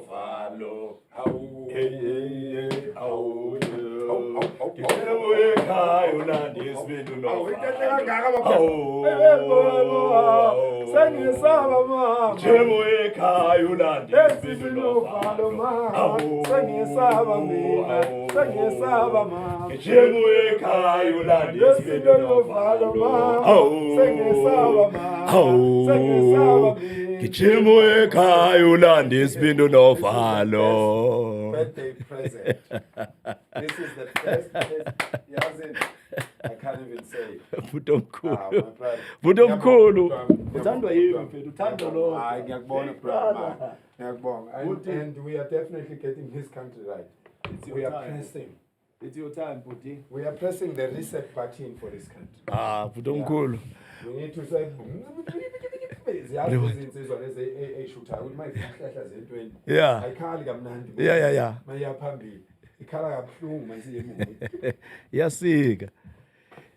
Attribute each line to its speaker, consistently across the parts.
Speaker 1: novalo. Ngicela ekhaya ulande isibindi
Speaker 2: Sengisaba mama,
Speaker 1: Ngicela ekhaya ulande isibindi
Speaker 2: novalo mama, sengisaba mina, sengisaba mama,
Speaker 1: Ngicela ekhaya ulande isibindi
Speaker 2: novalo mama, sengisaba mama, sengisaba mina.
Speaker 1: Ngicela ekhaya ulande isibindi novalo.
Speaker 2: Birthday present. This is the first present. Yazi, I can't even say.
Speaker 1: Butomkhulu.
Speaker 2: My brother.
Speaker 1: Butomkhulu.
Speaker 2: Ngiyabonga,
Speaker 1: Uthandwa yini mfethu? Uthando lo.
Speaker 2: Hayi, ngiyakubona brother. Ngiyakubonga. And we are definitely getting his country right. We are pressing.
Speaker 3: It's your time, Puti.
Speaker 2: We are pressing the reset button for this country.
Speaker 1: Butomkhulu.
Speaker 2: We need to say ziyazi izinsizwa lezi ey'shuthayo ukuthi uma izihlahla zentweni
Speaker 1: Yeah.
Speaker 2: ayikhali kamnandi
Speaker 1: Yeah.
Speaker 2: mayiya phambili ikhala kabuhlungu masiyemuva
Speaker 1: Yasika.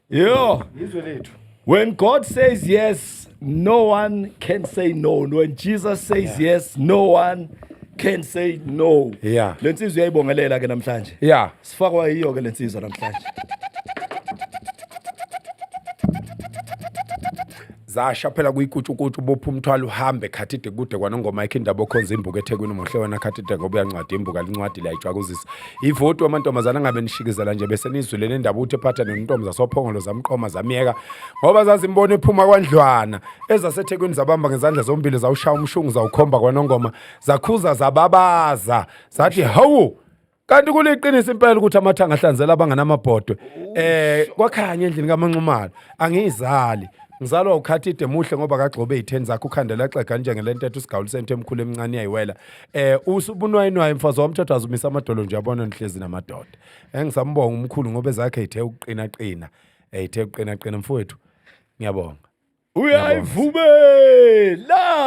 Speaker 1: Yo.
Speaker 2: izwe lethu.
Speaker 1: When God says yes, no one can say no. When Jesus says yes, no one can say no.
Speaker 2: Yeah.
Speaker 1: Lensizwe uyayibongelela ke namhlanje.
Speaker 2: Yeah.
Speaker 1: Sifakwa yiyo ke lensizwe namhlanje.
Speaker 2: Zasha phela kuyikutshukutshu bopha umthwalo uhambe khathide kude kwanongoma yakhe indaba okhonza imbuku eThekwini muhle wena khathide ngoba uyancwadi imbuku alincwadi la ijwakuzisa ivoto amantombazana ngabe nishikizela nje bese nizwilene indaba uthi ephatha nentombi zasophongolo zamqoma zamiyeka ngoba zazimbona ephuma kwandlwana ezaseThekwini zabamba ngezandla zombili zawushaya umshungu zawukhomba kwanongoma zakhuza zababaza zathi hawu kanti kuliqinisa impela ukuthi amathanga ahlanzela abanganamabhodwe kwakhanya endlini kaManxumalo angizali ngizalwa ukhathide muhle ngoba kagxobe i10 zakho ukhandela xega njengelento ethu sigawuli sento emkhulu emncane yayiwela usubunwayinwaye mfazi wamthatha azumisa amadolo nje yabona nihlezi namadoda ngisambonga umkhulu ngoba ezakhe ithe uqina qina ithe uqina qina mfowethu ngiyabonga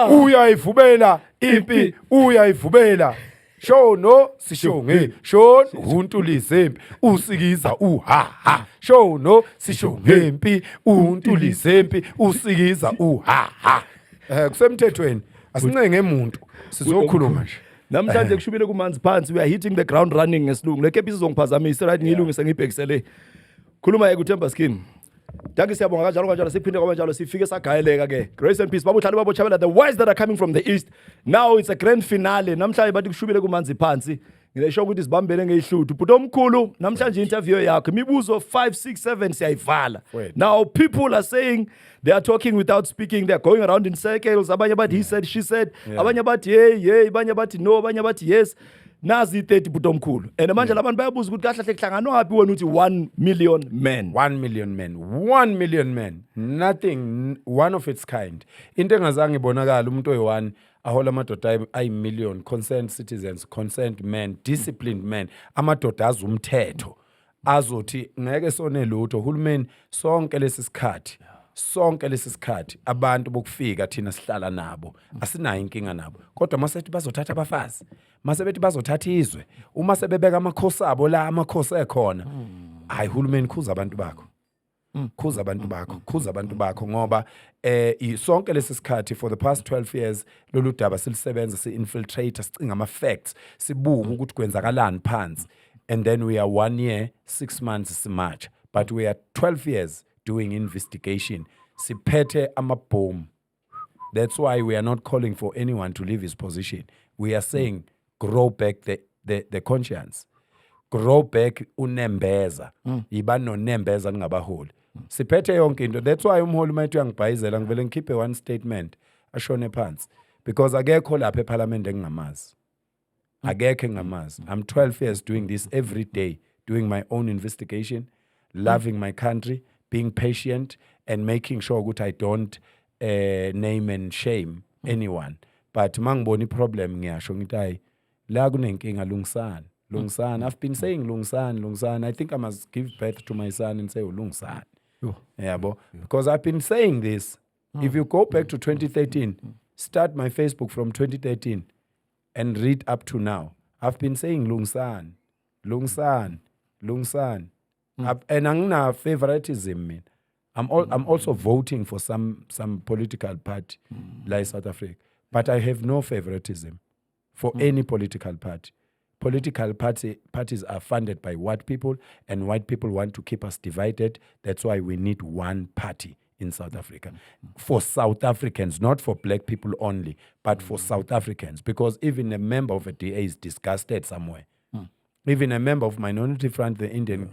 Speaker 2: uyayivubela impi uyayivubela shono sishonge shon untulizempi usikiza uhaha shono sishongempi untulizempi usikiza uhaha kusemthethweni asincenge emuntu sizokhuluma nje
Speaker 1: Namhlanje kushubile kumanzi phansi we are hitting the ground running ngesilungu lekephi sizongiphazamisa right ngilungise ngibhekisele khuluma yeke uThemba Skin Danke siyabonga kanjalo siphinde kwabanjalo sifike sagayeleka ke Grace and Peace babuhlali babochabela the wise that are coming from the east now it's a grand finale namhlanje bathi kushubile kumanzi phansi ngilesho ukuthi sibambele ngeyihluthu but omkhulu namhlanje interview yakho imibuzo 5 6 7 siyayivala now people are saying they are talking without speaking they are going around in circles abanye bathi he said she said abanye bathi hey abanye bathi no abanye bathi yes nazi 30 but omkhulu and manje labantu bayabuza ukuthi kahle hlangano happy wena uthi 1 million men
Speaker 2: 1 million men nothing one of its kind into engazange ibonakala umuntu oyi1 ahola amadoda ayi-million concerned citizens concerned men disciplined men amadoda azumthetho azothi ngeke sone lutho uhulumeni sonke lesi sikhathi abantu bokufika thina sihlala nabo asinayo inkinga nabo kodwa masethi bazothatha abafazi masebethi bazothatha izwe uma sebebeka amakhosi abo la amakhosi ekhona hayi hulumeni khuza abantu bakho khuza abantu bakho ngoba sonke lesi sikhathi for the past 12 years lolu daba silisebenza si-infiltrate sicinga ama-facts sibuka ukuthi kwenzakalani phansi and then we are 1 year 6 months simarch but we are 12 years doing investigation siphethe amabhomu that's why we are not calling for anyone to leave his position we are saying grow back the conscience grow back unembeza yiba nonembeza ningabaholi siphethe yonke into that's why umholi mayithi uyangibhayizela ngivele ngikhiphe one statement ashone phansi because akekho lapha eParliament engingamazi akekho engingamazi I'm 12 years doing this every day doing my own investigation loving my country being patient and making sure ukuthi I don't name and shame anyone but mangibona iproblem ngiyasho ngithi hayi la kunenkinga lungisana I've been saying lungisana I think I must give birth to my son and say ulungisana because I've been saying this if you go back to 2013 start my Facebook from 2013 and read up to now I've been saying lungisana and angina favoritism mina I'm also voting for some political party like South Africa but I have no favoritism for any political party. Political parties are funded by white people, and white people want to keep us divided. That's why we need one party in South Africa. For South Africans, not for black people only, but for South Africans, because even a member of a DA is disgusted somewhere. Even a member of Minority Front, the Indian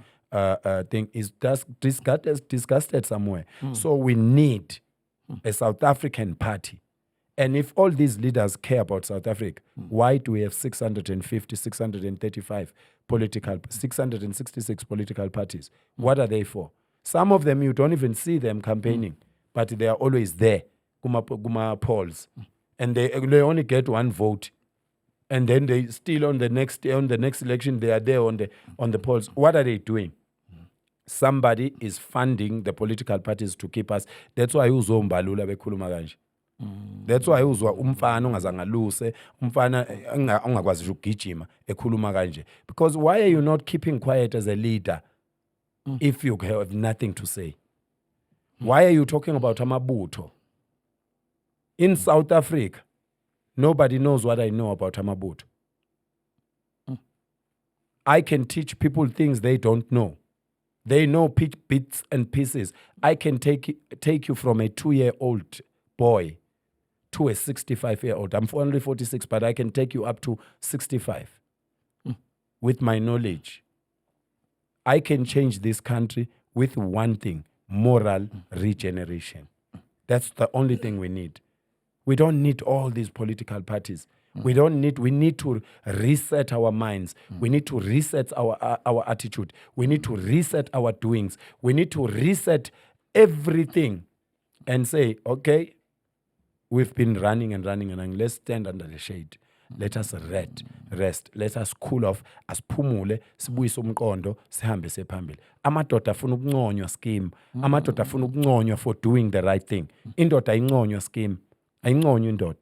Speaker 2: thing, is disgusted somewhere. So we need a South African party. And if all these leaders care about South Africa, why do we have 650, 635 666 political parties? What are they for? Some of them, you don't even see them campaigning, but they are always there, kuma polls. And they only get one vote. And then they still on the next election, they are there on the polls. What are they doing? Somebody is funding the political parties to keep us. That's why uzombalula bekhuluma kanje. That's why uzwa umfana ongazangaluse, umfana ongakwazi ukugijima ekhuluma kanje. Because why are you not keeping quiet as a leader if you have nothing to say? Why are you talking about amabutho? In South Africa, nobody knows what I know about amabutho. I can teach people things they don't know. They know bits and pieces. I can take you from a 2-year-old boy to a 65-year-old. I'm only 46, but I can take you up to 65 with my knowledge. I can change this country with one thing: moral regeneration. That's the only thing we need. We don't need all these political parties. We need to reset our minds. We need to reset our attitude. We need to reset our doings. We need to reset everything and say, okay, we've been running and running. Let's stand under the shade. Let us rest. Let us cool off. Asiphumule, sibuyise umqondo, sihambe sephambili. Amadoda afuna ukunconywa scheme. Amadoda afuna ukunconywa for doing the right thing. Indoda ayinconywa scheme. Ayinconywa indoda.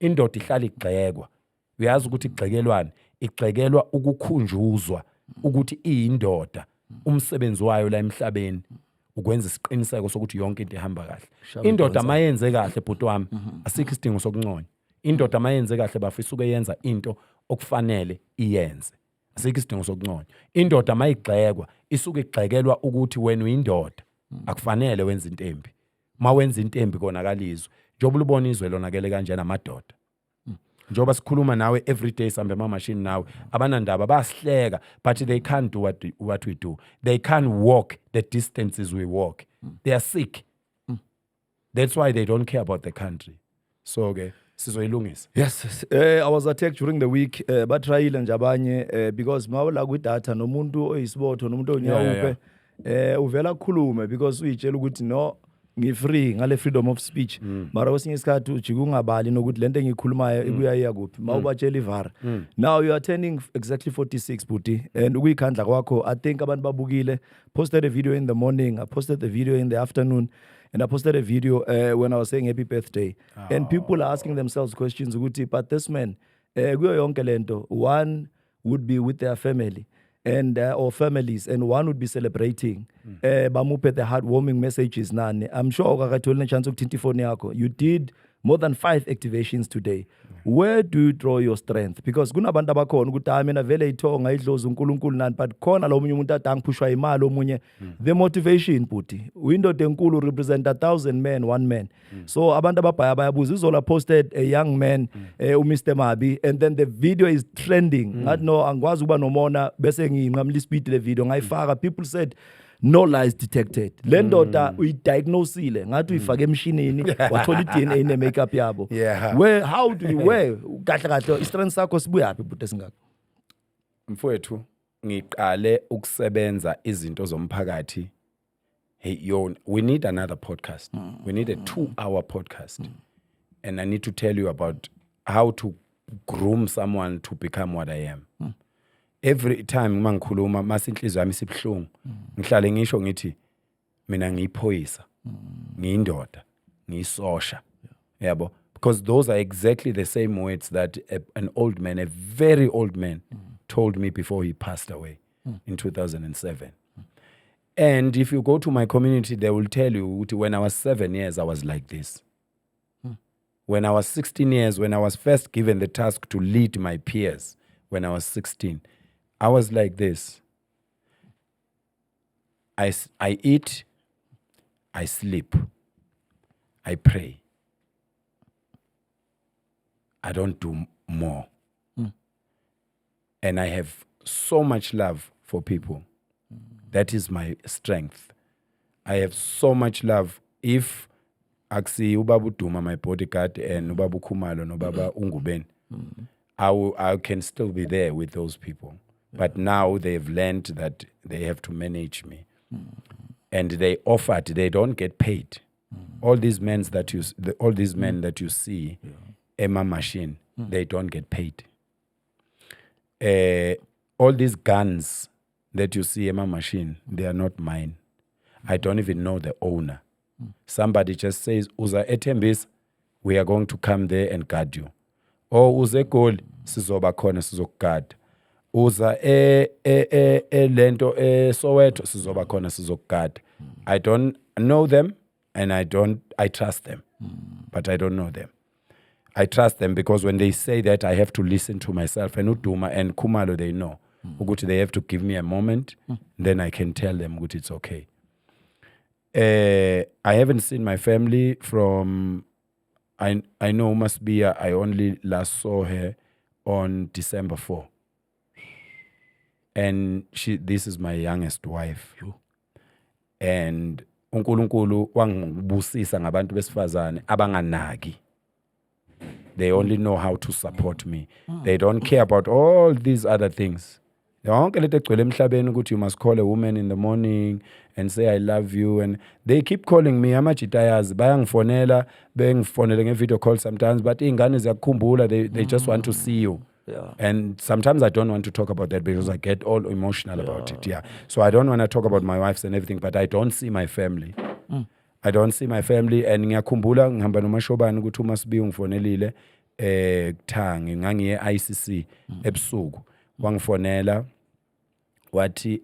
Speaker 2: Indoda ihlala igxekwa. Uyazi ukuthi igxekelwane, igxekelwa ukukhunjuzwa ukuthi iyindoda. Umsebenzi wayo la emhlabeni ukwenza isiqiniseko sokuthi yonke into ihamba kahle. Indoda mayenze kahle bhuti wami, asikho isidingo sokunconywa. Indoda mayenze kahle bafisa isuke yenza into okufanele iyenze. Asikho isidingo sokunconywa. Indoda mayigxekwa, isuke igxekelwa ukuthi wena uyindoda, akufanele wenze into embi. Mawenza into embi konakalizwe. Njoba ulubona izwe lonakele kanjena amadoda. Njoba sikhuluma nawe every day sambe machine nawe, abanandaba basihleka, but they can't do what we do. They can't walk the distances we walk. They are sick. That's why they don't care about the country. So okay, sizoyilungisa.
Speaker 1: Yes, I was attacked during the week, batrayile nje abanye because mawula kwi-data nomuntu oyisibotho nomuntu onyawupe uvela khulume because uyitshela ukuthi no ngifree ngale freedom of speech mara kwesinye isikhathi ujike ungabali nokuthi lento engiyikhulumayo ibuya kuphi mawubatshela ivara. Now you are turning exactly 46 buti, and ukuyikhandla kwakho I think abantu babukile. Posted a video in the morning, I posted the video in the afternoon, and I posted a video when I was saying happy birthday. And people are asking themselves questions ukuthi, but this man kuyo yonke lento, one would be with their family and or families, and one would be celebrating bamuphe the heartwarming messages nani. I'm sure akathola chance ukuthinta ifoni yakho. You did more than 5 activations today. Where do you draw your strength? Because kunabantu abakhona ukuthi mina vele ithonga idloza uNkulunkulu nani, but khona lo munye umuntu atangiphushwa imali omunye. The motivation buti windoda enkulu represent 1,000 men, one man. So abantu ababhaya bayabuza. Izola posted a young man Mr. Mabi, and then the video is trending. Ngathi no angikwazi ukuba nomona bese nginqamla ispeed le video ngayifaka. People said no lies detected. Le ndoda uyidiagnosile ngathi uyifake emshinini wathola iDNA ne makeup yabo. Where how do you where kahle kahle istrength sakho sibuya phi but singakho?
Speaker 2: Mfowethu ngiqale ukusebenza izinto zomphakathi. Hey we need another podcast. We need a 2-hour podcast. And I need to tell you about how to groom someone to become what I am. Every time mangikhuluma masinhliziyo yami sibhlungu ngihlale ngisho ngithi mina ngiyiphoyisa ngiyindoda ngiyisosha yabo, because those are exactly the same words that an old man, a very old man told me before he passed away in 2007. And if you go to my community, they will tell you when I was 7 years I was like this. When I was 16 years, when I was first given the task to lead my peers, when I was 16, I was like this. I eat, I sleep, I pray. I don't do more. And I have so much love for people. That is my strength. I have so much love. If Aksi Ubabu Duma, my bodyguard, and Ubabu Kumalo, no Baba Unguben, I can still be there with those people. But now they've learned that they have to manage me. And they offered, they don't get paid. All these men that you see, Emma Machine, they don't get paid. All these guns that you see, Emma Machine, they are not mine. I don't even know the owner. Somebody just says, Uza Etembis, we are going to come there and guard you. Or Uze Gold, Sizoba Kona Sizokad. Uza Lento Soweto, Sizoba Kona Sizokad. I don't know them and I trust them. But I don't know them. I trust them because when they say that, I have to listen to myself. And Uduma and Kumalo, they know. Uguti, they have to give me a moment. Then I can tell them, Uguti, it's okay. I haven't seen my family from, I know must be, I only last saw her on December 4. And this is my youngest wife. And uNkulunkulu wangibusisa ngabantu besifazane abanganaki. They only know how to support me. They don't care about all these other things. You must call a woman in the morning and say, I love you. And they keep calling me. Bayangifonela video call sometimes. But they just want to see you.
Speaker 4: Yeah.
Speaker 2: And sometimes I don't want to talk about that because I get all emotional about it. Yeah. So I don't want to talk about my wives and everything, but I don't see my family. I don't see my family. And ngiyakhumbula ngihamba nomashobani ukuthi uma sibi ungifonelile Thangi ngangiye ICC ebusuku wangifonela wathi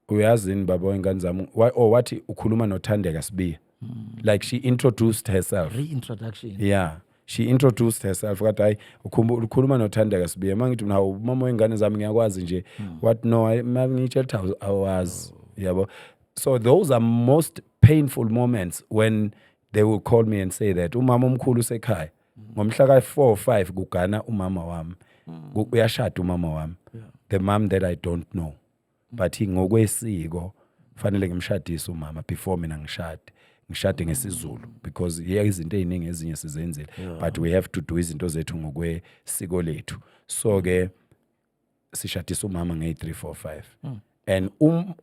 Speaker 2: uyazini baba ingane zami wathi ukhuluma noThandeka Sibiya. Like she introduced herself.
Speaker 4: Reintroduction.
Speaker 2: Yeah. She introduced herself. Wathi hayi ukhuluma noThandeka Sibiya. Mangithi nawo mama wengane zami ngiyakwazi nje. What no ngitshela awazi. Yabo. So those are most painful moments when they will call me and say that umama omkhulu usekhaya. Ngomhla ka 4 or 5 kugana umama wami. Uyashada umama wami. The mom that I don't know. But ngokwesiko fanele ngimshadise umama before mina ngishade ngesizulu because izinto eziningi ezinye sizenzile but we have to do izinto zethu ngokwesiko lethu. So ke sishadise umama nge 3 4 5. And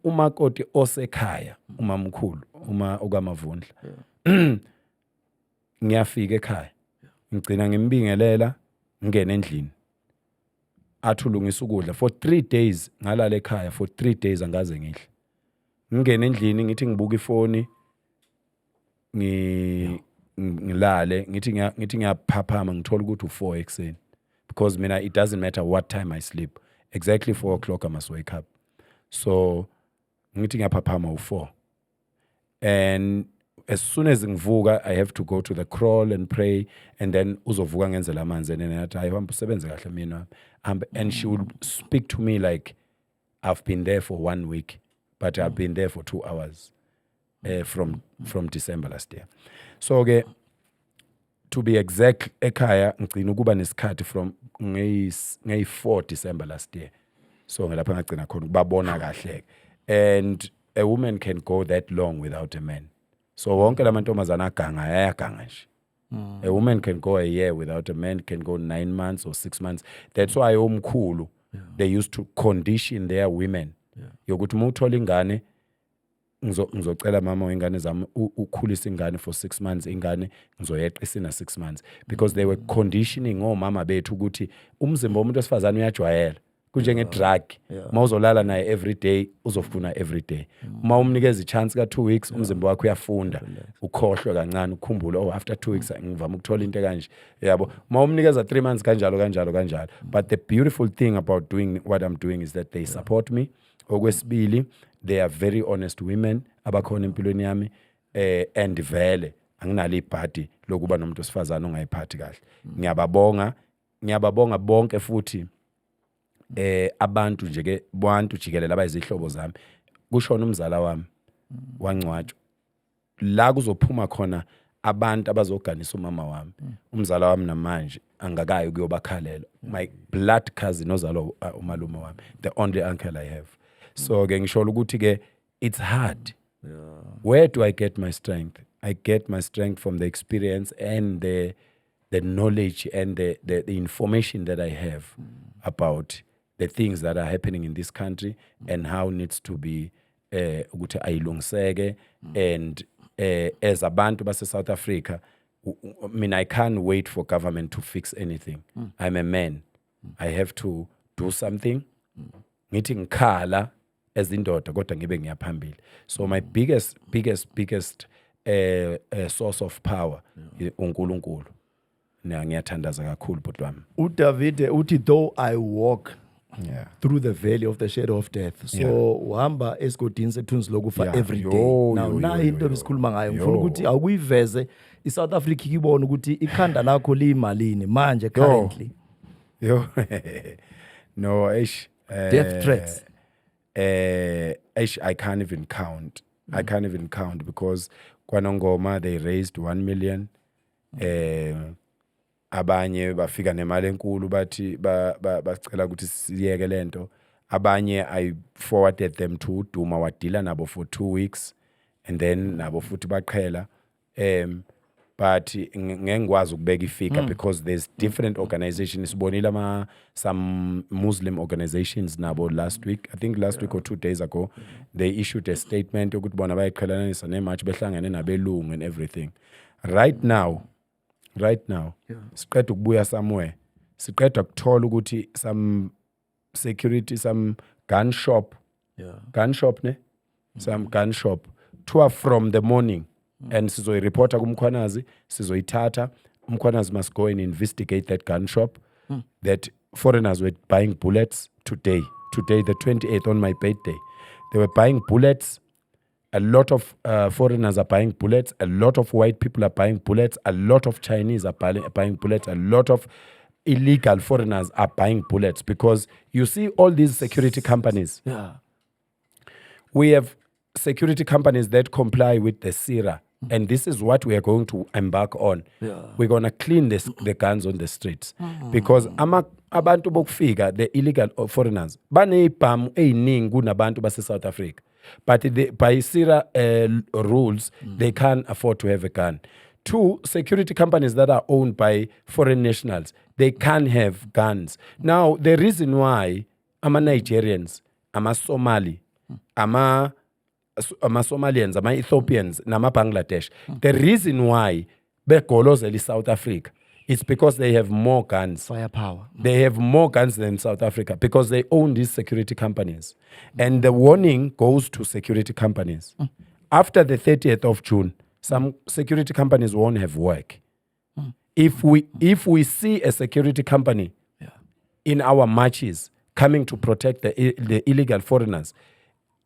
Speaker 2: umakoti osekhaya umamkhulu ukaMavundla ngiyafika ekhaya ngicina ngimbingelela ngene endlini athulungisa ukudla for 3 days ngalala ekhaya for 3 days angaze ngidle ngene endlini ngithi ngibuka ifoni ngilale ngithi ngiyaphaphama ngithola ukuthi u4 ekseni because mina it doesn't matter what time I sleep exactly 4 o'clock I must wake up. So ngithi ngiyaphaphama u4 and as soon as ngivuka I have to go to the crawl and pray and then uzovuka ngenzela amanzi and then athi ayihamba usebenze kahle mina and she would speak to me like I've been there for 1 week but I've been there for 2 hours from December last year. So ke to be exact ekhaya ngicina ukuba nesikhathi from ngeyi 4 December last year. So ngelapha ngagcina khona ukubabona kahle and a woman can go that long without a man. So wonke lamantombazana aganga ayaganga nje. A woman can go a year without a man, can go 9 months or 6 months. That's why omkhulu they used to condition their women. Yokuthi muthola ingane ngizocela mama wengane zami ukhulisa ingane for 6 months ingane ngizoyeqa isina 6 months because they were conditioning omama bethu ukuthi umzimba womuntu wesifazane uyajwayela kunjenge drug mawuzolala naye every day uzofuna every day uma umnikeza ichance ka 2 weeks umzimba wakho uyafunda ukhohlwe kancane ukhumbule after 2 weeks ngivama ukuthola into kanje yabo uma umnikeza 3 months kanjalo but the beautiful thing about doing what I'm doing is that they support me. Okwesibili they are very honest women abakhona empilweni yami and vele anginalo ibhadi lokuba nomuntu osifazana ongayiphathi kahle. Ngiyababonga bonke futhi abantu nje ke bantu jikelele abayizihlobo zami. Kushona umzala wami wangcwatshwa. La kuzophuma khona abantu abazoganisa umama wami. Umzala wami namanje angakayi kuyobakhalela. My blood cousin ozalo umalume wami, the only uncle I have. So ke ngisho ukuthi ke it's hard. Where do I get my strength? I get my strength from the experience and the knowledge and the information that I have about the things that are happening in this country and how needs to be ukuthi ayilungiseke. And as abantu base South Africa, I mean, I can't wait for government to fix anything. I'm a man. I have to do something. Ngithi ngikhala as indoda kodwa ngibe ngiyaphambili. So my biggest source of power uNkulunkulu. Ngiyathandaza kakhulu bhuti wami.
Speaker 1: uDavide uthi though I walk
Speaker 2: Yeah.
Speaker 1: through the valley of the shadow of death. So uhamba esigodini sethunzi lokufa
Speaker 2: Yeah.
Speaker 1: every day.
Speaker 2: Yo,
Speaker 1: Now
Speaker 2: yo,
Speaker 1: na
Speaker 2: yo,
Speaker 1: into
Speaker 2: yo.
Speaker 1: besikhuluma ngayo ngifuna
Speaker 2: Yo.
Speaker 1: ukuthi awuyiveze iSouth Africa ikibona ukuthi ikhanda lakho liyimalini manje currently.
Speaker 2: Yo. No,
Speaker 1: Death threats.
Speaker 2: I can't even count. I can't even count because KwaNongoma they raised 1 million. Abanye bafika nemali enkulu bathi bacela ukuthi siyeke lento. Abanye I forwarded them to Duma wadila nabo for 2 weeks and then nabo futhi baqhela. But ngengikwazi ukubeka ifigure because there's different organizations. Sibonile some Muslim organizations nabo last week. I think last week or 2 days ago, they issued a statement ukuthi bona bayiqhelanisa nematch behlangene nabelungu and everything. Right now, siqeda ukubuya somewhere. Siqeda ukuthola ukuthi some security, some gun shop ne? Some gun shop. Tour from the morning. And sizoyireport kumkhwanazi, sizoyithatha. Umkhwanazi must go and investigate that gun shop. That foreigners were buying bullets today, the 28th on my birthday. They were buying bullets. A lot of foreigners are buying bullets. A lot of white people are buying bullets. A lot of Chinese are buying bullets. A lot of illegal foreigners are buying bullets because you see all these security companies.
Speaker 1: Yeah.
Speaker 2: We have security companies that comply with the SIRA. And this is what we are going to embark on.
Speaker 1: Yeah.
Speaker 2: We're going to clean the guns on the streets. Because abantu bokufika, the illegal foreigners, baneyibhamu eyiningi kunabantu base South Africa. But by SIRA rules, they can't afford to have a gun. 2, security companies that are owned by foreign nationals, they can't have guns. Now, the reason why Nigerians, Somali, Somalians, Ethiopians, Bangladesh, the reason why begolozela South Africa is because they have more guns.
Speaker 1: Firepower.
Speaker 2: They have more guns than South Africa because they own these security companies. And the warning goes to security companies. After the 30th of June, some security companies won't have work. If we see a security company in our marches coming to protect the illegal foreigners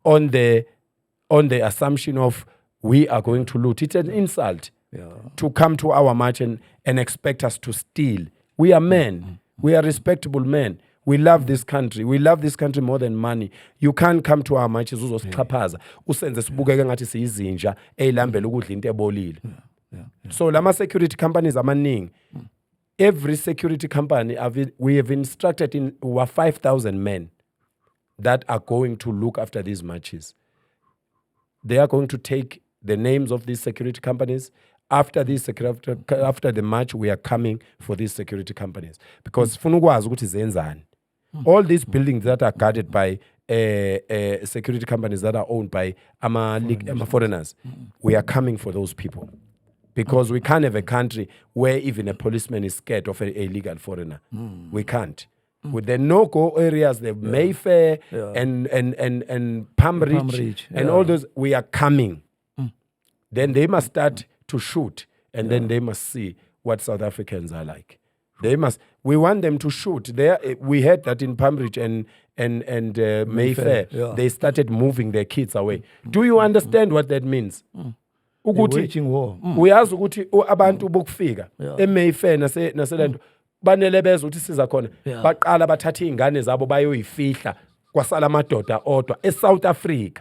Speaker 2: on the assumption of we are going to loot, it's an insult to come to our march and expect us to steal. We are men. We are respectable men. We love this country. We love this country more than money. You can't come to our marches uzosixhaphaza usenze sibukeke ngathi siyizinja eyilambela ukudla into ebolile. So lama security companies amaningi. Every security company we have instructed in over 5,000 men that are going to look after these marches. They are going to take the names of these security companies. After the march, we are coming for these security companies. Because all these buildings that are guarded by security companies that are owned by foreigners, we are coming for those people. Because we can't have a country where even a policeman is scared of an illegal foreigner. We can't. With the no-go areas, the Mayfair and Palm Ridge and all those, we are coming. Then they must start to shoot, and then they must see what South Africans are like. We want them to shoot. We heard that in Palm Ridge and Mayfair, they started moving their kids away. Do you understand what that means? ukuthi
Speaker 1: waging war.
Speaker 2: uyazi ukuthi abantu bokufika
Speaker 1: Yeah.
Speaker 2: eMayfair naselento banele bezwe ukuthi siza khona
Speaker 1: Yeah.
Speaker 2: baqala bathatha izingane zabo bayoyifihla kwasala amadoda odwa eSouth Africa.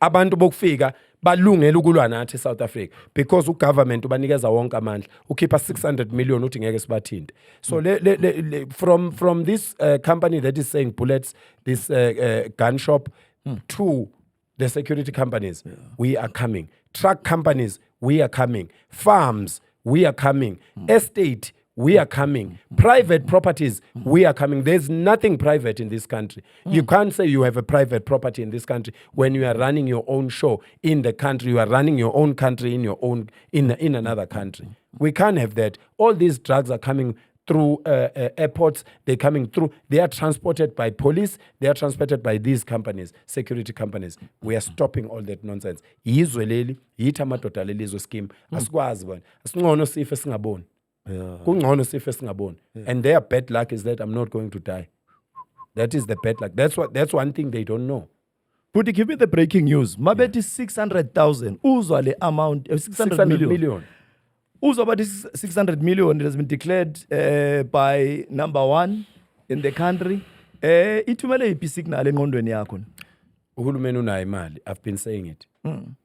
Speaker 2: Abantu bokufika balungela ukulwa nathi eSouth Africa because ugovernment ubanikeza wonke amandla ukhipha 600 million uthi ngeke sibathinte. So from this company that is saying bullets, this gun shop to the security companies, we are coming. Truck companies, we are coming. Farms, we are coming. Estate, we are coming. Private properties, we are coming. There's nothing private in this country. You can't say you have a private property in this country when you are running your own show in the country. You are running your own country in your own in another country. We can't have that. All these drugs are coming through airports. They're coming through. They are transported by police. They are transported by these companies, security companies. We are stopping all that nonsense. Yizwe leli, yithi amadoda lelizwe scheme. Asikwazi bona. Asingcono sife singaboni. Kungcono sife singaboni. And their bad luck is that I'm not going to die. That is the bad luck. That's one thing they don't know.
Speaker 1: But give me the breaking news. Mabeti 600,000. Uzwa le amount 600 million. Uzwa about this 600 million. It has been declared by number one in the country. Itumele ipi signal engqondweni yakho.
Speaker 2: Uhulumeni unayo imali. I've been saying it.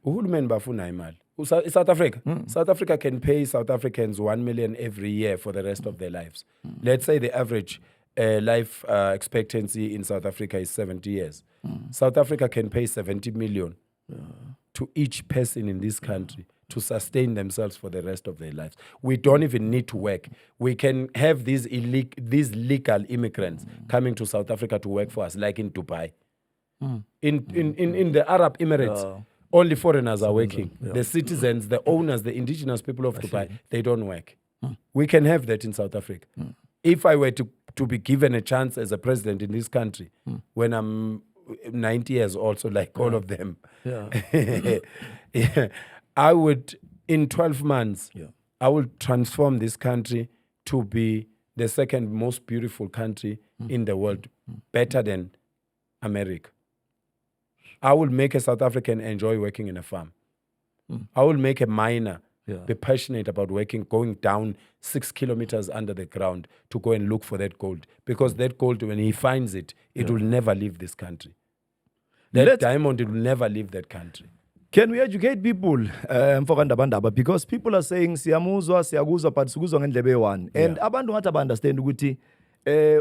Speaker 2: Uhulumeni bafuna imali. South Africa. South Africa can pay South Africans 1 million every year for the rest of their lives. Let's say the average life expectancy in South Africa is 70 years. South Africa can pay 70 million to each person in this country to sustain themselves for the rest of their lives. We don't even need to work. We can have these legal immigrants coming to South Africa to work for us, like in Dubai. In the Arab Emirates, only foreigners are working. The citizens, the owners, the indigenous people of Dubai, they don't work. We can have that in South Africa. If I were to be given a chance as a president in this country, when I'm 90 years old, so like all of them, I would, in 12 months, I will transform this country to be the second most beautiful country in the world, better than America. I will make a South African enjoy working in a farm. I will make a miner be passionate about working, going down 6 kilometers under the ground to go and look for that gold. Because that gold, when he finds it, it will never leave this country. That diamond, it will never leave that country.
Speaker 1: Can we educate people mfokandabandaba because people are saying siyamuzwa siyakuzwa but sikuzwa ngendlebe one and abantu ngathi understand ukuthi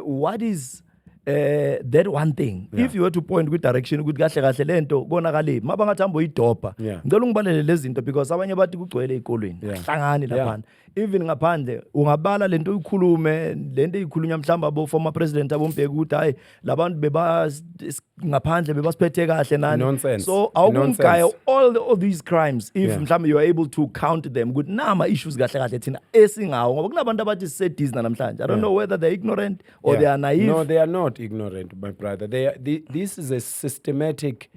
Speaker 1: what is that one thing if you were to point with direction ukuthi kahle kahle lento konakale mabangathi hambo idopha ngicela ungibalele lezi zinto because abanye bathi kugcwele ezikolweni hlangani lapha even ngaphandle ungabala lento uyikhulume lento eyikhulunya mhlamba abo former president abombheki ukuthi hayi labantu beba ngaphandle bebasiphethe kahle nani
Speaker 2: Nonsense.
Speaker 1: so awukumgaya all these crimes if mhlamba you are able to count them ukuthi nama issues kahle kahle thina esingawo ngoba kunabantu abathi sisedisna namhlanje I don't know whether they're ignorant or they are naive.
Speaker 2: No, they are not ignorant, my brother. This is a systematic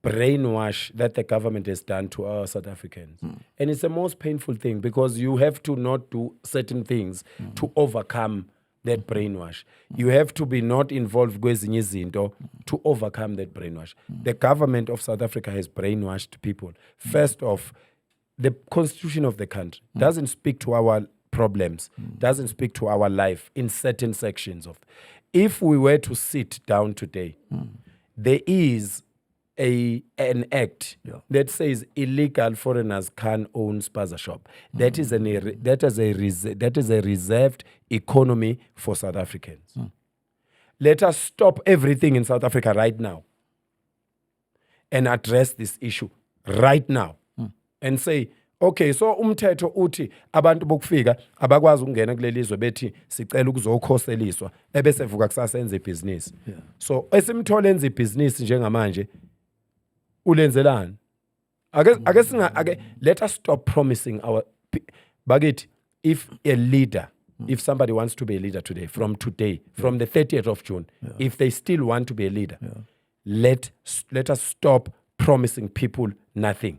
Speaker 2: brainwash that the government has done to our South Africans. And it's the most painful thing because you have to not do certain things to overcome that brainwash. You have to be not involved kwezinye izinto to overcome that brainwash. The government of South Africa has brainwashed people. First off, the constitution of the country doesn't speak to our problems, doesn't speak to our life in certain sections of. If we were to sit down today, there is an act that says illegal foreigners can own spaza shop. That is a reserved economy for South Africans. Let us stop everything in South Africa right now and address this issue right now and say, okay, so umthetho uthi abantu bokufika abakwazi ukungena kulelizwe bethi sicela ukuzokhoseliswa ebese vuka kusasa enze business. So esimthole enze business njengamanje ulenzelani? Ake let us stop promising our bakithi if a leader if somebody wants to be a leader today from the 30th of June if they still want to be a leader let us stop promising people nothing.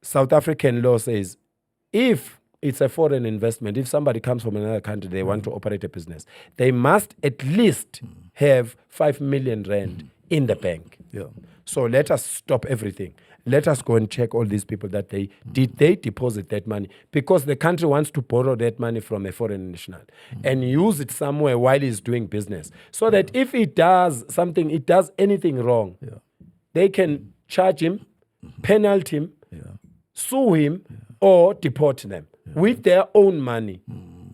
Speaker 2: South African law says if it's a foreign investment, if somebody comes from another country, they want to operate a business, they must at least have 5 million rand in the bank. So let us stop everything. let us go and check all these people that did they deposit that money, because the country wants to borrow that money from a foreign national and use it somewhere while he's doing business, so that if he does something, it does anything wrong, they can charge him, penalty him, sue him, or deport them with their own money,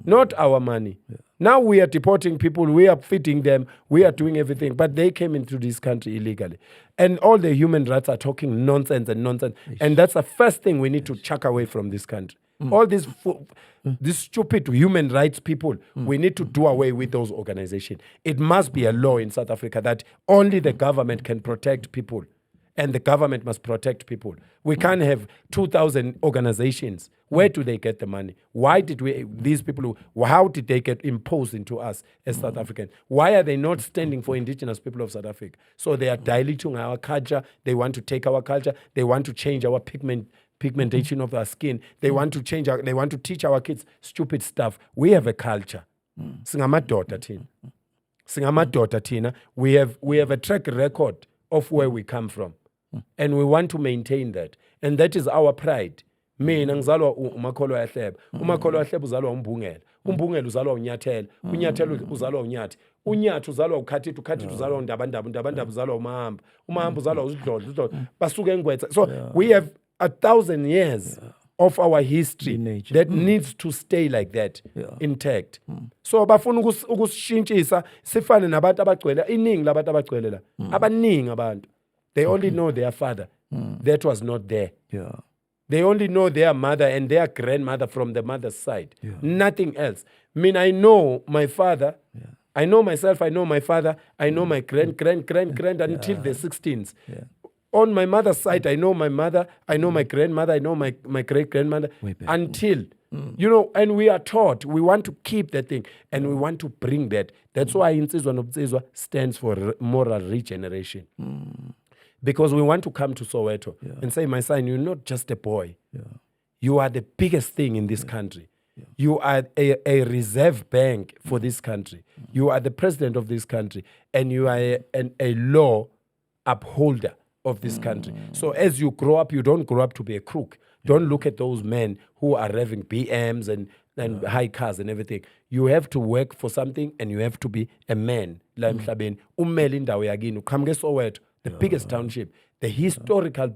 Speaker 2: not our money. Now we are deporting people, we are feeding them, we are doing everything, but they came into this country illegally. And all the human rights are talking nonsense and nonsense. And that's the first thing we need to chuck away from this country. All these stupid human rights people, we need to do away with those organizations. It must be a law in South Africa that only the government can protect people. And the government must protect people. We can't have 2,000 organizations. Where do they get the money? Why did these people, how did they get imposed into us as South Africans? Why are they not standing for indigenous people of South Africa? So they are diluting our culture. They want to take our culture. They want to change our pigmentation of our skin. They want to change they want to teach our kids stupid stuff. We have a culture. Singamadoda thina. Singamadoda thina. We have a track record of where we come from. And we want to maintain that. And that is our pride. Mina ngizalwa uMakholo Yahleba. uMakholo Yahleba uzalwa uMbungela. uMbungela uzalwa uNyathela. uNyathela uzalwa uNyathi. uNyathi uzalwa uKhathithi. uKhathithi uzalwa uNdabandaba. uNdabandaba uzalwa uMahamba. uMahamba uzalwa uSidlodlo. Basuke eNgwetsa. So we have 1,000 years of our history that needs to stay like that, intact. So bafuna ukusishintshisa sifane nabantu abagcwele, iningi labantu abagcwele la. Abaningi abantu. They only know their father. That was not there. They only know their mother and their grandmother from the mother's side. Nothing else. I mean, I know my father. I know myself. I know my father. I know my grand until the 16th. On my mother's side, I know my mother. I know my grandmother. I know my great-grandmother. Until, and we are taught. We want to keep that thing. And we want to bring that. That's why Insizwa Nobuzizwa stands for moral regeneration. Because we want to come to Soweto and say, my son, you're not just a boy. You are the biggest thing in this country. You are a reserve bank for this country. You are the president of this country. And you are a law upholder of this country. So as you grow up, you don't grow up to be a crook. Don't look at those men who are having BMs and high cars and everything. You have to work for something and you have to be a man. La emhlabeni ummeli indawo yakini uqhamuke eSoweto, the biggest township, the historical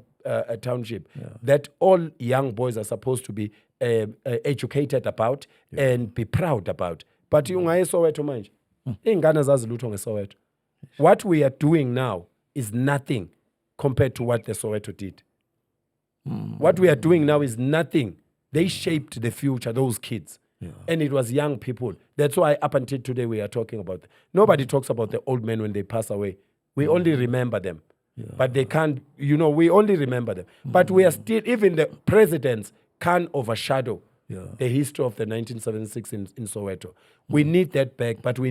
Speaker 2: township that all young boys are supposed to be educated about and be proud about. But ungaye eSoweto manje, ingane zazilutho ngeSoweto. What we are doing now is nothing compared to what the Soweto did. What we are doing now is nothing. They shaped the future, those kids. And it was young people. That's why up until today we are talking about. Nobody talks about the old men when they pass away. We only remember them. But they can't, we only remember them. But we are still, even the presidents can't overshadow the history of the 1976 in Soweto. We need that back, but we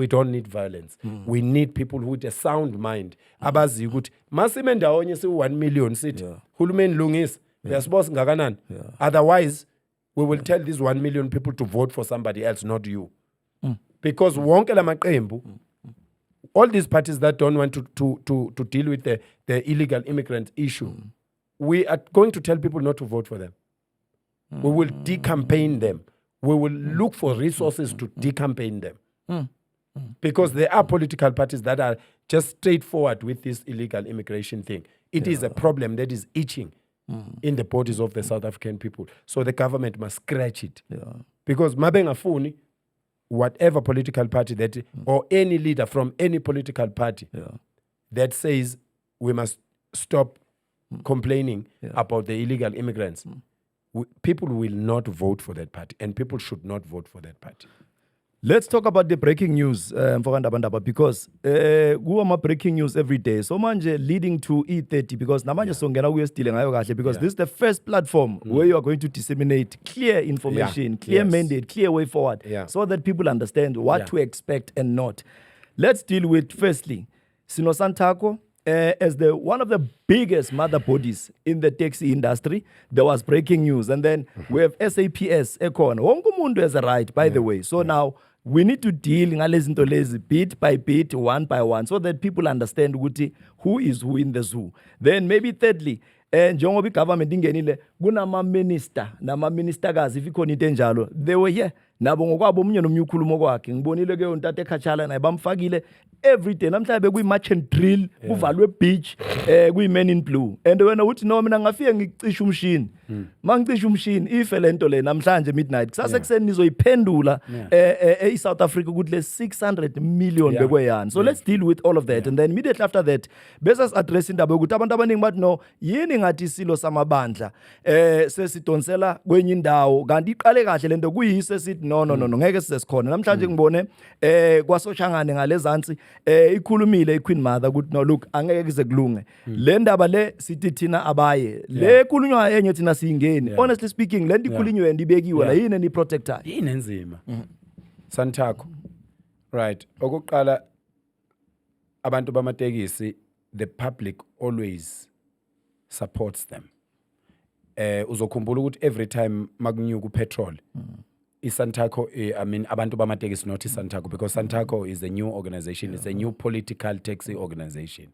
Speaker 2: don't need violence. We need people with a sound mind. Abazi ukuthi masime ndawonye si 1 million sithi hulumeni lungisa uyasibosa ngakanani. Otherwise we will tell these 1 million people to vote for somebody else, not you. Because wonke lamaqembu, all these parties that don't want to deal with the illegal immigrant issue, we are going to tell people not to vote for them. We will decampaign them. We will look for resources to decampaign them. Because there are political parties that are just straightforward with this illegal immigration thing. It is a problem that is itching in the bodies of the South African people. So the government must scratch it. Because mabengafuni, whatever political party that, or any leader from any political party that says we must stop complaining about the illegal immigrants, people will not vote for that party, and people should not vote for that party.
Speaker 1: Let's talk about the breaking news, Mfokandabandaba, because kuwa breaking news every day. So manje leading to E30, because namanje songena kuye still ngayo kahle, because this is the first platform where you are going to disseminate clear information, clear mandate, clear way forward, so that people understand what to expect and not. Let's deal with, firstly, Sino Santako. As one of the biggest mother bodies in the taxi industry, there was breaking news. And then we have SAPS, Econ. Wonke umuntu has a right, by the way. So now we need to deal bit by bit, one by one, so that people understand who is who in the zoo. Then maybe thirdly, njengoba igovernment ingenile kunama minister nama ministerkazi ikhona into enjalo they were here nabo ngokwabo omunye nomunye ukhulumo kwakhe ngibonile ke untate eKhatshana naye bamfakile every day namhlanje kuyi match and drill kuvalwe beach kuyi men in blue and wena uthi no mina ngafike ngicisha umshini mangicisha umshini ife lento le namhlanje midnight kusasa ekseni nizoyiphendula eSouth Africa ukuthi le 600 million bekweyani so let's deal with all of that and then immediately after that bese address indaba ukuthi abantu abaningi bathi no yini ngathi isilo samabandla sesidonsela kwenye indawo kanti iqale kahle lento kuyise sithi no ngeke size sikhona namhlanje ngibone kwasoshangane ngalezansi ikhulumile iQueen Mother ukuthi no look angeke kuze kulunge le ndaba le sithi thina abaye le khulunywa enye thina singeni honestly speaking le ndikhulunywe ndibekiwe la yini ni protector
Speaker 2: yini enzima Santaco right okuqala abantu bamatekisi the public always supports them uzokhumbula ukuthi every time makunyuka upetrol iSantaco I mean abantu bamatekisi not iSantaco because Santaco is a new organization it's a new political taxi organization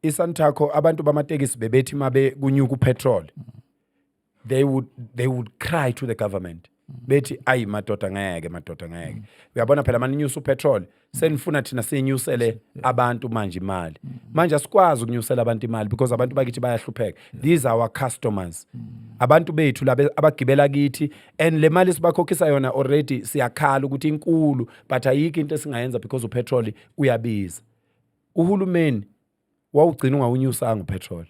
Speaker 2: iSantaco abantu bamatekisi bebethi mabe kunyuka upetrol they would cry to the government bethi ayi madoda ngeke uyabona phela maninyusa upetrol senifuna thina sinyusele abantu manje imali manje asikwazi ukunyusela abantu imali because abantu bakithi bayahlupheka these are our customers abantu bethu laba abagibela kithi and le mali sibakhokhisa yona already siyakhala ukuthi inkulu but ayikho into esingayenza because upetrol uyabiza uhulumeni wawugcina ungawunyusanga upetrol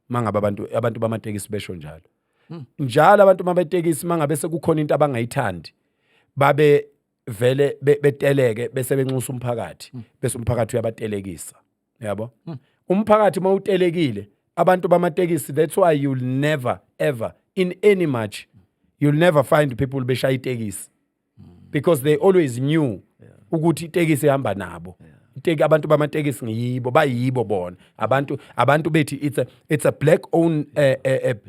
Speaker 2: mangabe abantu bamatekisi besho njalo njalo abantu bamatekisi mangabe sekukhona into abangayithandi babe vele beteleke bese benxusa umphakathi bese umphakathi uyabatelekisa yabo umphakathi mawutelekile abantu bamatekisi that's why you'll never ever in any match you'll never find people beshaya itekisi because they always knew ukuthi itekisi ihamba nabo abantu bamatekisi ngiyibo bayibo bona abantu bethi it's a black owned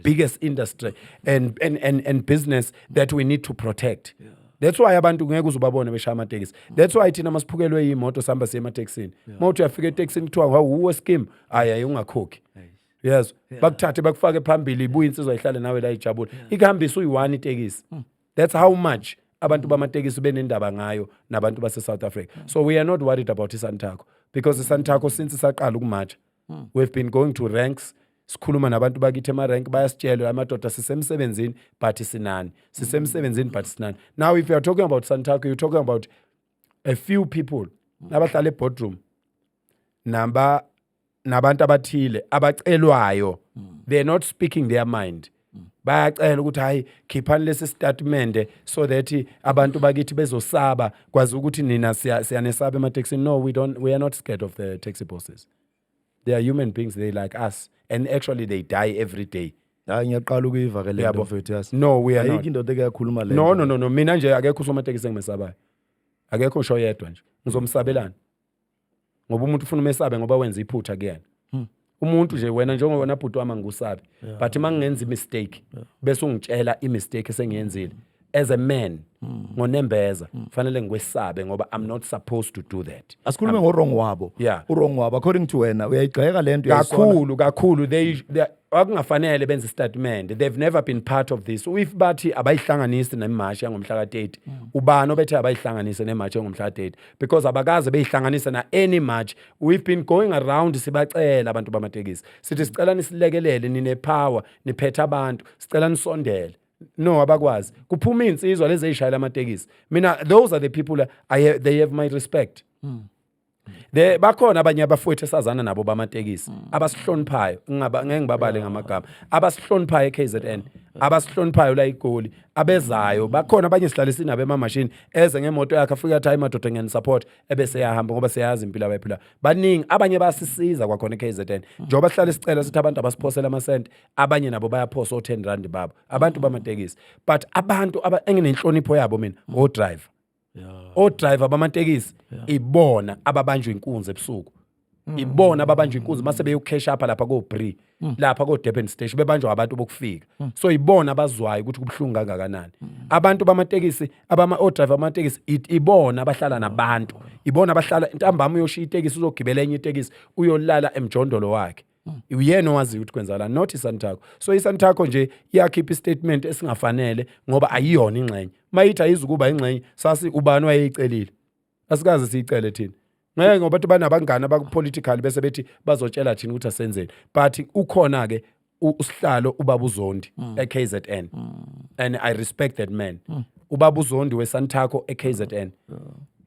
Speaker 2: biggest industry and business that we need to protect that's why abantu ngeke uzubabone beshaya amatekisi that's why thina masiphukelwe imoto sihamba siye ematekisini mawuthi uyafika etekisini kuthiwa uwe scheme aya ungakhokhi yes bakuthathe bakufake phambili ibuye insizwa ihlale nawe la ijabule ikuhambisa uyi1 itekisi that's how much abantu bamatekisi benendaba ngayo nabantu base South Africa so we are not worried about iSantaco because iSantaco since isaqala ukumatcha we've been going to ranks sikhuluma nabantu bakithi ema-rank bayasitshela amadoda sisemsebenzini but sinani now if you are talking about Santaco you're talking about a few people nabahlala eboardroom nabantu abathile abacelwayo they're not speaking their mind bayacela ukuthi hayi khiphani lesi statement so that abantu bakithi bezosaba kwazi ukuthi nina siyanesaba ematekisini no we are not scared of the taxi bosses they are human beings they like us and actually they die every day
Speaker 1: hayi ngiyaqala ukuyiva ke lento mfethu yasi
Speaker 2: no we are not
Speaker 1: ayikho indoda ekakhuluma le
Speaker 2: no mina nje akekho usomatekisi engimesabayo akekho ngisho yedwa nje ngizomsabelana ngoba umuntu ufuna umesabe ngoba wenza iphutha kuyena umuntu nje wena njengobona bhuti wami ngusabi but mangenza imistake bese ungitshela imistake esengiyenzile as a man ngonembeza fanele ngikwesabe ngoba I'm not supposed to do that
Speaker 1: asikhulume ngorong wabo urong wabo according to wena uyayigxeka lento
Speaker 2: kakhulu they akungafanele benze statement they've never been part of this if bathi abayihlanganisi nemarch ngomhla ka30 ubani obethe abayihlanganise nemarch ngomhla ka30 because abakaze beyihlanganisa na any march we've been going around sibacela abantu bamatekisi sithi sicela nisilekelele nine power niphethe abantu sicela nisondele no abakwazi kuphuma insizwa lezi ezishayela amatekisi mina those are the people they have my respect bakhona abanye abafowethu esazana nabo bamatekisi abasihloniphayo ngeke ngibabale ngamagama abasihloniphayo eKZN abasihloniphayo la iGoli abezayo bakhona abanye sihlale sinabe emamashini eze ngemoto yakhe afika athi madoda ngiyani support ebese yahamba ngoba siyazi impilo abayiphila baningi abanye basisiza kwakhona eKZN njengoba sihlale sicela sithi abantu abasiphosela amasent abanye nabo bayaphosa o10 babo abantu bamatekisi but abantu enginenhlonipho yabo mina o driver bamatekisi ibona ababanjwe inkunzi ebusuku ibona babanjwa inkunzi mase beyocash up lapha ko Bree lapha ko Durban station bebanjwa abantu bokufika so ibona abazwayo ukuthi kubhlungu kangakanani abantu bamatekisi driver bamatekisi ibona abahlala nabantu ibona abahlala intambama uyoshiya itekisi uzogibela enye itekisi uyolala emjondolo wakhe uyena owazi ukuthi kwenzala not iSantaco so iSantaco nje iyakhipha istatement esingafanele ngoba ayiyona ingxenye mayithi ayizukuba ingxenye sasi ubani wayeyicelile asikaze siyicele thina ngeke ngoba abantu banabangane abakupolitical bese bethi bazotshela thina ukuthi asenzeni but ukhona ke usihlalo ubaba uZondi eKZN and I respect that man ubaba uZondi weSantaco eKZN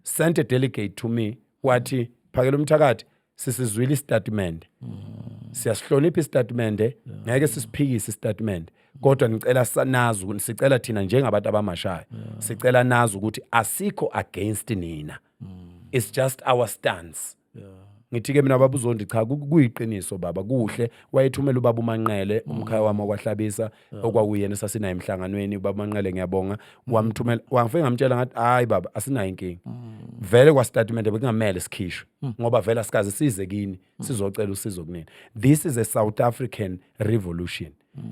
Speaker 2: sent a delegate to me wathi phakela umthakathi sisizwile istatement siyasihlonipha istatement ngeke sisiphikise istatement kodwa ngicela sanazi sicela thina njengabantu abamashaya sicela nazi ukuthi asikho against nina it's just our stance ngithi ke mina baba uZondi cha kuyiqiniso baba kuhle wayethumela ubaba uManqele umkhaya wami okwahlabisa okwakuyena sasinaye emhlanganweni ubaba uManqele ngiyabonga wamthumela wangifike ngamtshela ngathi hayi baba asinayo inkingi vele kwa statement bekungamele sikhishwe ngoba vele asikaze size kini sizocela usizo kunini this is a South African revolution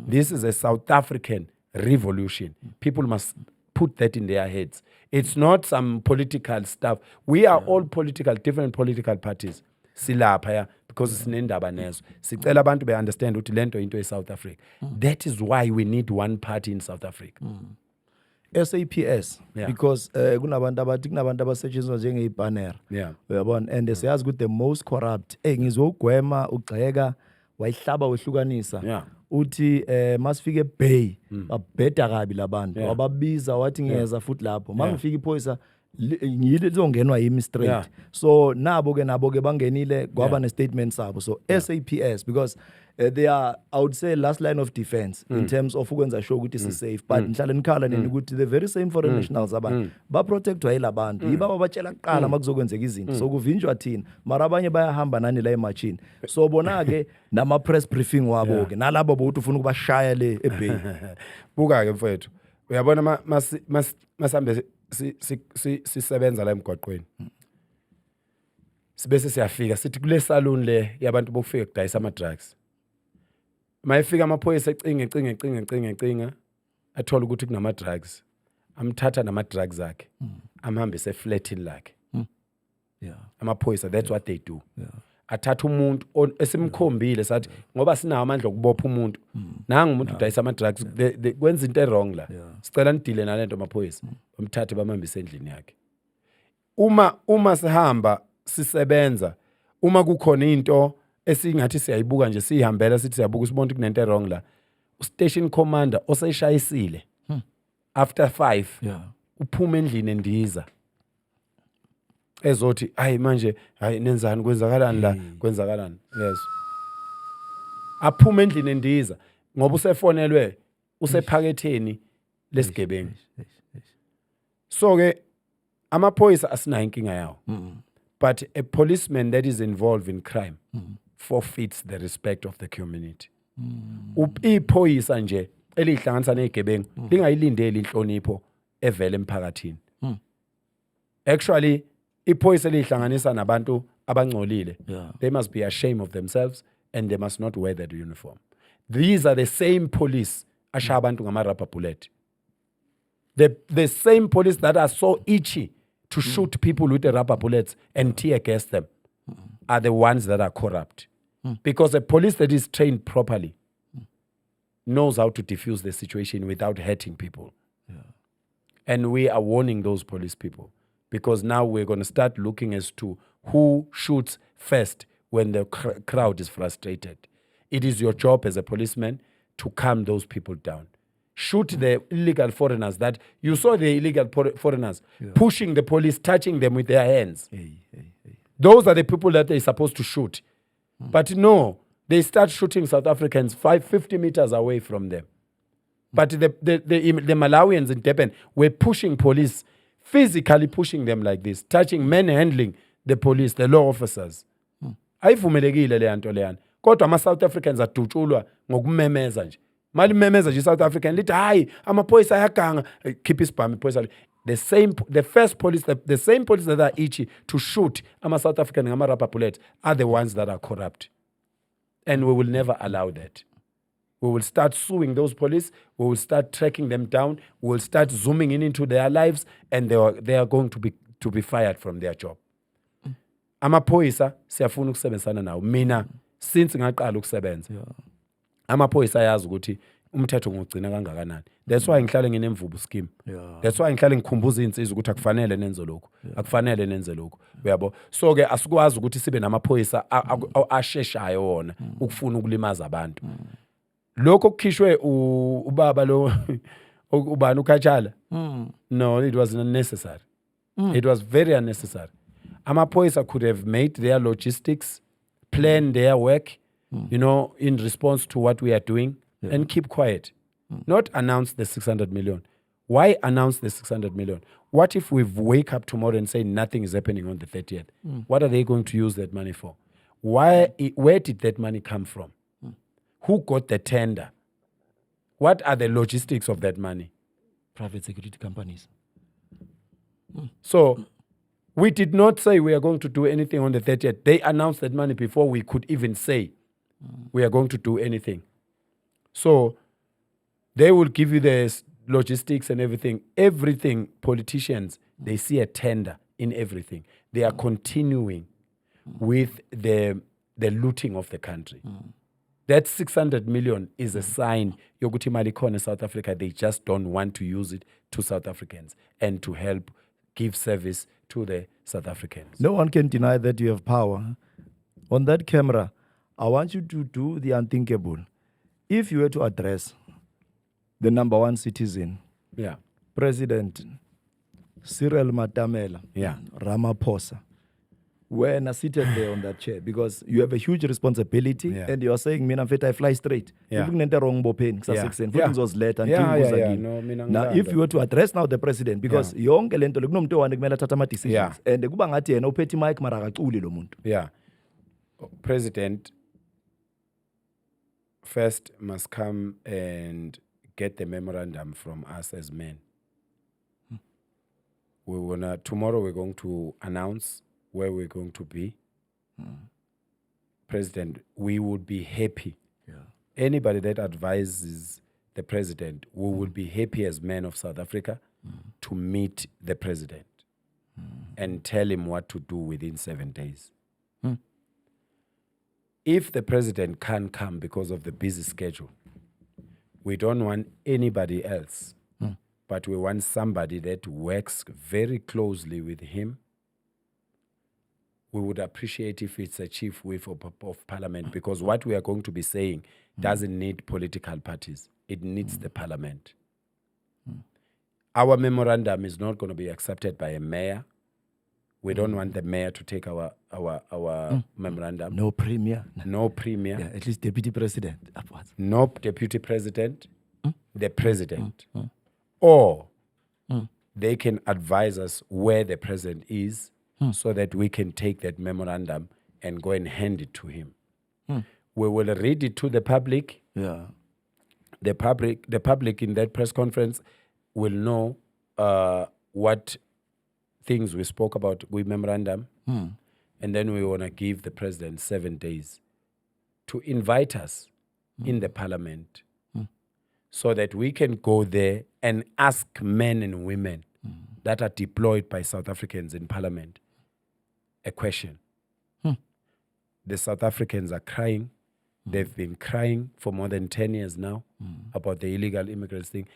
Speaker 2: this is a South African revolution people must put that in their heads it's not some political stuff we are all political different political parties silapha ya because sinendaba nezo sicela abantu be understand ukuthi lento into eSouth Africa that is why we need one party in South Africa
Speaker 1: SAPS because kunabantu abathi kunabantu abasetshenziswa njengeibanner uyabona and siyazi ukuthi the most corrupt ngizwe ugwema ugxeka wayihlaba wehlukanisa uthi masifike eBay babheda kabi labantu wababiza wathi ngiyeza futhi lapho mangifika iphoyisa ngiyile lizongenwa yimi straight so nabo ke bangenile kwaba ne statement sabo so SAPS because they are I would say last line of defense in terms of ukwenza sure ukuthi si safe but nhlale nikhala nini ukuthi the very same foreign nationals abantu ba protect wayilabantu yibaba batshela kuqala makuzokwenzeka izinto so kuvinjwa thina mara abanye bayahamba nani la emachine so bona ke nama press briefing wabo ke nalabo bokuthi ufuna ukubashaya le eBay
Speaker 2: buka ke mfethu uyabona masambe sisebenza la emgwaqweni sibese siyafika sithi kule salon le yabantu bokufika kudayisa ama drugs mayifika amaphoyisa ecinga athola ukuthi kunama drugs amthatha nama drugs akhe amhambise eflatini lakhe amaphoyisa that's what they do athatha umuntu esimkhombile sathi ngoba sinawo amandla okubopha umuntu nanga umuntu udayisa ama drugs kwenza into wrong la sicela nidile nalento amaphoyisa bamthathe bamhambise endlini yakhe uma sihamba sisebenza uma kukhona into esingathi siyayibuka nje sihambela sithi siyabuka sibona kunento wrong la station commander oseshayisile after 5 uphuma endlini endiza ezothi hayi manje hayi nenzani kwenzakalani la kwenzakalani yes aphuma endlini endiza ngoba usefonelwe usephaketheni lesigebengu so ke amaphoyisa asinayo inkinga yawo but a policeman that is involved in crime forfeits the respect of the community iphoyisa nje elihlanganisa nezigebengu lingayilindeli inhlonipho evela emphakathini actually iphoyisa elihlanganisa nabantu abangcolile they must be ashamed of themselves and they must not wear that uniform these are the same police ashaya abantu ngama rubber bullet the same police that are so itchy to shoot people with the rubber bullets and tear gas them are the ones that are corrupt because a police that is trained properly knows how to diffuse the situation without hurting people and we are warning those police people because now we're going to start looking as to who shoots first when the crowd is frustrated. It is your job as a policeman to calm those people down. Shoot the illegal foreigners that you saw the illegal foreigners pushing the police, touching them with their hands. Those are the people that they're supposed to shoot. But no, they start shooting South Africans 50 meters away from them. But the Malawians in Durban were pushing police, physically pushing them like this, touching, manhandling the police, the law officers. Ayivumelekile le nto leyana. Kodwa ama-South Africans adutshulwa ngokumemeza nje. Mali memeza nje South African lithi hayi amaphoyisa ayaganga khipha isibhamu iphoyisa the first police, the same police that are itchy to shoot South African rubber bullets are the ones that are corrupt. And we will never allow that. We will start suing those police. We will start tracking them down. We will start zooming into their lives, and they are going to be fired from their job. Amaphoyisa siyafuna ukusebenzisana nawo. Mina since ngaqala ukusebenza. Amaphoyisa ayazi ukuthi umthetho ngugcina kangakanani. That's why ngihlale nginemvubu scheme. That's why ngihlale ngikhumbuza insizwa ukuthi akufanele nenze lokho. Akufanele nenze lokho. Uyabo? So ke asikwazi ukuthi sibe namaphoyisa asheshayo wona ukufuna ukulimaza abantu. Lokho kukhishwe ubaba lo ubani uKhatshala. No, it was unnecessary. It was very unnecessary. Amaphoyisa could have made their logistics, plan their work, in response to what we are doing, and keep quiet. Not announce the 600 million. Why announce the 600 million? What if we wake up tomorrow and say nothing is happening on the 30th? What are they going to use that money for? Where did that money come from? Who got the tender? What are the logistics of that money?
Speaker 1: Private security companies.
Speaker 2: So we did not say we are going to do anything on the 30th. They announced that money before we could even say we are going to do anything. So they will give you the logistics and everything. Everything, politicians, they see a tender in everything. They are continuing with the looting of the country. That 600 million is a sign yokuthi imali khona South Africa. They just don't want to use it to South Africans and to help give service to the South Africans.
Speaker 1: No one can deny that you have power. On that camera, I want you to do the unthinkable. If you were to address the number one citizen, President Cyril Matamela, Ramaphosa, when I seated there on that chair, because you have a huge responsibility, and you are saying, "Mina mfethu, I fly straight." Now, if you were to address now the president, because yonke lento kunomuntu owane kumele athathe ama decisions, and kuba ngathi yena uphethe mic mara akaculi lo muntu.
Speaker 2: President first must come and get the memorandum from us as men. Tomorrow we're going to announce where we're going to be. President, we would be happy. Anybody that advises the president, we would be happy as men of South Africa to meet the president and tell him what to do within 7 days. If the president can't come because of the busy schedule, we don't want anybody else, but we want somebody that works very closely with him. We would appreciate if it's a chief whip of parliament, because what we are going to be saying doesn't need political parties. It needs the parliament. Our memorandum is not going to be accepted by a mayor. We don't want the mayor to take our memorandum.
Speaker 1: No premier.
Speaker 2: No premier.
Speaker 1: At least deputy president. Upwards.
Speaker 2: No deputy president. The president. Or they can advise us where the president is, so that we can take that memorandum and go and hand it to him. We will read it to the public. The public in that press conference will know what things we spoke about with memorandum. And then we want to give the president 7 days to invite us in the parliament, so that we can go there and ask men and women that are deployed by South Africans in parliament a question. The South Africans are crying. They've been crying for more than 10 years now about the illegal immigrants thing.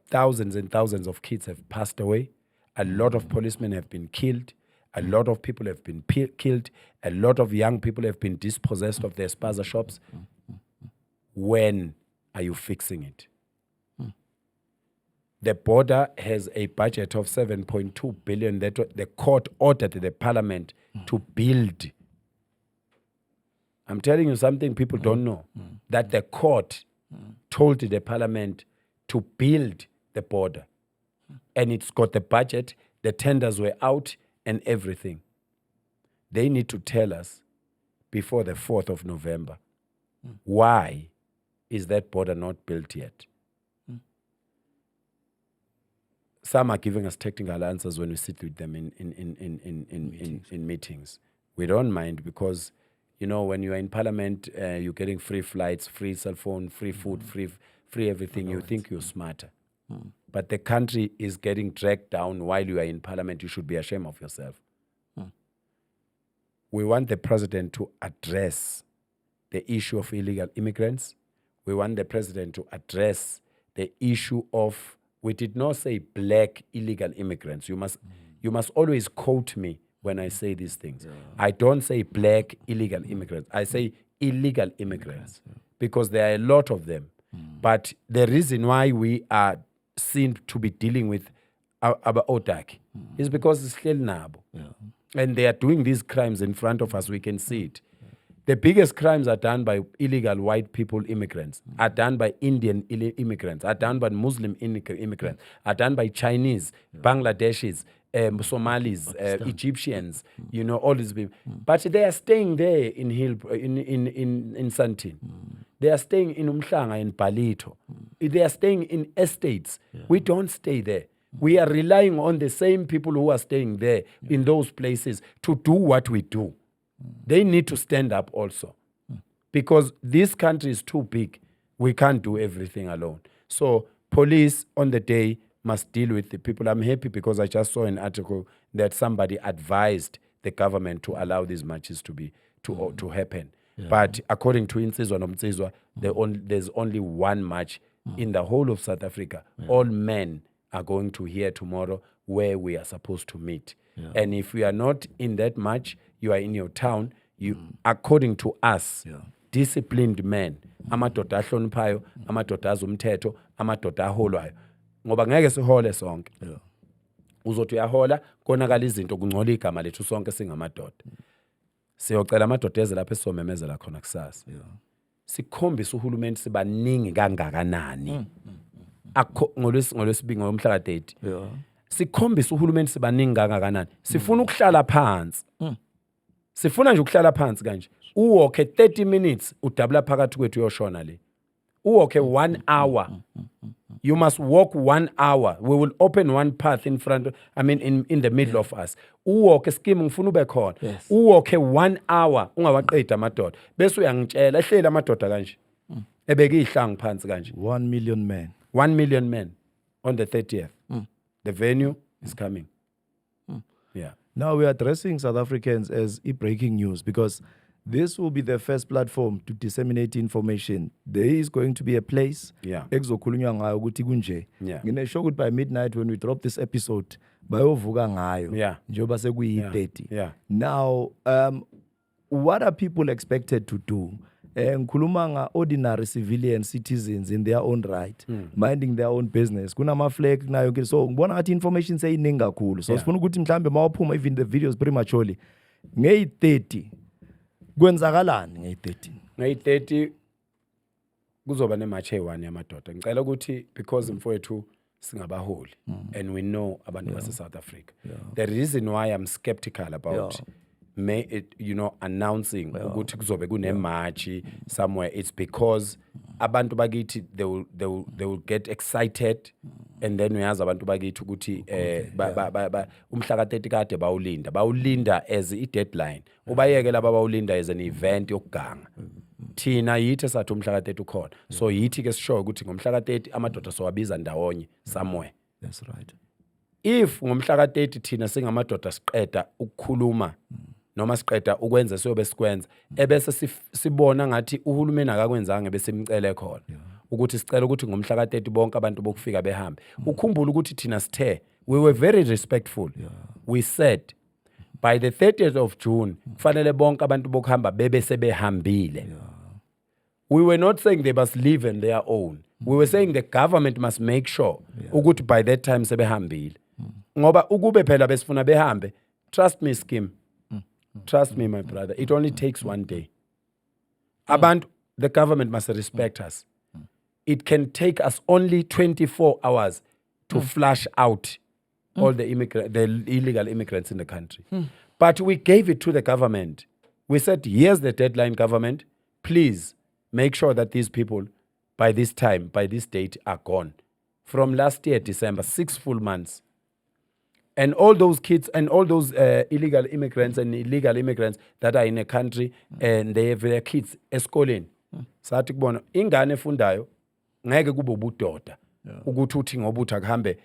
Speaker 2: Thousands and thousands of kids have passed away. A lot of policemen have been killed. A lot of people have been killed. A lot of young people have been dispossessed of their spaza shops. When are you fixing it? The border has a budget of 7.2 billion that the court ordered the parliament to build. I'm telling you something people don't know. That the court told the parliament to build the border. And it's got the budget, the tenders were out, and everything. They need to tell us before the 4th of November, why is that border not built yet? Some are giving us technical answers when we sit with them in meetings. We don't mind because, you know, when you are in parliament, you're getting free flights, free cell phone, free food, free everything. You think you're smarter. But the country is getting dragged down while you are in parliament. You should be ashamed of yourself. We want the president to address the issue of illegal immigrants. We want the president to address the issue of, we did not say black illegal immigrants. You must always quote me when I say these things. I don't say black illegal immigrants. I say illegal immigrants because there are a lot of them. But the reason why we are seen to be dealing with our Odak is because it's still Nabo. And they are doing these crimes in front of us. We can see it. The biggest crimes are done by illegal white people immigrants, are done by Indian immigrants, are done by Muslim immigrants, are done by Chinese, Bangladeshis, Somalis, Egyptians, you know, all these people. But they are staying there in Sandton. They are staying in Umhlanga, in Palito. They are staying in estates. We don't stay there. We are relying on the same people who are staying there in those places to do what we do. They need to stand up also because this country is too big. We can't do everything alone. So police on the day must deal with the people. I'm happy because I just saw an article that somebody advised the government to allow these marches to happen. But according to Insizwa Nomtsizwa, there's only one march in the whole of South Africa. All men are going to hear tomorrow where we are supposed to meet. And if we are not in that march, you are in your town, you, according to us, disciplined men, amadoda ahloniphayo, amadoda azumthetho, amadoda aholwayo. Ngoba ngeke sihole sonke. Uzothi uyahola, konakala izinto kungcola igama lethu sonke singamadoda. Siyocela amadoda eze lapha esomemezela khona kusasa. Sikhombisa uhulumeni sibaningi kangakanani. Ngolwesibili ngomhla ka-30. Sikhombisa uhulumeni sibaningi kangakanani. Sifuna ukuhlala phansi. Sifuna nje ukuhlala phansi kanje. Uwalke 30 minutes udabula phakathi kwethu yoshona le. Uwalke 1 hour. You must walk 1 hour. We will open one path in front of, in the middle of us. Uwalke scheme ngifuna ube khona. Uwalke 1 hour ungawaqeda amadoda. Bese uyangitshela ehlele amadoda kanje. Ebeka ihlangu phansi kanje.
Speaker 1: 1 million men.
Speaker 2: 1 million men on the 30th. The venue is coming. Yeah.
Speaker 1: Now we are addressing South Africans as breaking news because this will be the first platform to disseminate information. There is going to be a place. Ekuzokhulunywa ngayo ukuthi kunje. Nginesho ukuthi by midnight when we drop this episode bayovuka ngayo. Njoba sekuyi-30. Now what are people expected to do? Ngikhuluma ordinary civilian citizens in their own right, minding their own business. Kunama flag nayo so ngibona ngathi information seyiningi kakhulu. So sifuna ukuthi mhlambe mawaphuma even the videos prematurely. Ngeyi-30 kwenzakalani ngeyi-30?
Speaker 2: Ngeyi-30 kuzoba nematch eyi-1 yamadoda. Ngicela ukuthi because mfowethu singabaholi and we know abantu base South Africa. The reason why I'm skeptical about announcing ukuthi kuzobe kunematch somewhere, it's because abantu bakithi they will get excited and then uyazi abantu bakithi ukuthi umhla ka-30 kade bawulinda as i-deadline. Ubayeke laba bawulinda as an event yokuganga. Thina yithi sathi umhla ka-30 ukhona. So yithi ke sisho ukuthi ngomhla ka-30 amadoda sowabiza ndawonye somewhere.
Speaker 1: That's right.
Speaker 2: If ngomhla ka-30 thina singamadoda siqeda ukukhuluma noma siqeda ukwenza siyobe sikwenza ebese sibona ngathi uhulumeni akakwenzanga bese simcele khona ukuthi sicela ukuthi ngomhla ka-30 bonke abantu bokufika behambe. Ukhumbula ukuthi thina sithe we were very respectful. We said by the 30th of June kufanele bonke abantu bokuhamba bebe sebehambile. We were not saying they must live on their own. We were saying the government must make sure ukuthi by that time sebehambile. Ngoba ukube phela besifuna behambe, trust me scheme. Trust me, my brother. It only takes 1 day. The government must respect us. It can take us only 24 hours to flush out all the illegal immigrants in the country. But we gave it to the government. We said, here's the deadline, government. Please make sure that these people, by this time, by this date, are gone from last year, December, 6 full months. And all those kids and all those illegal immigrants and illegal immigrants that are in a country and they have their kids esikoleni. Sathi kubona ingane efundayo ngeke kube ubudoda ukuthi uthi ngoba uthi akuhambe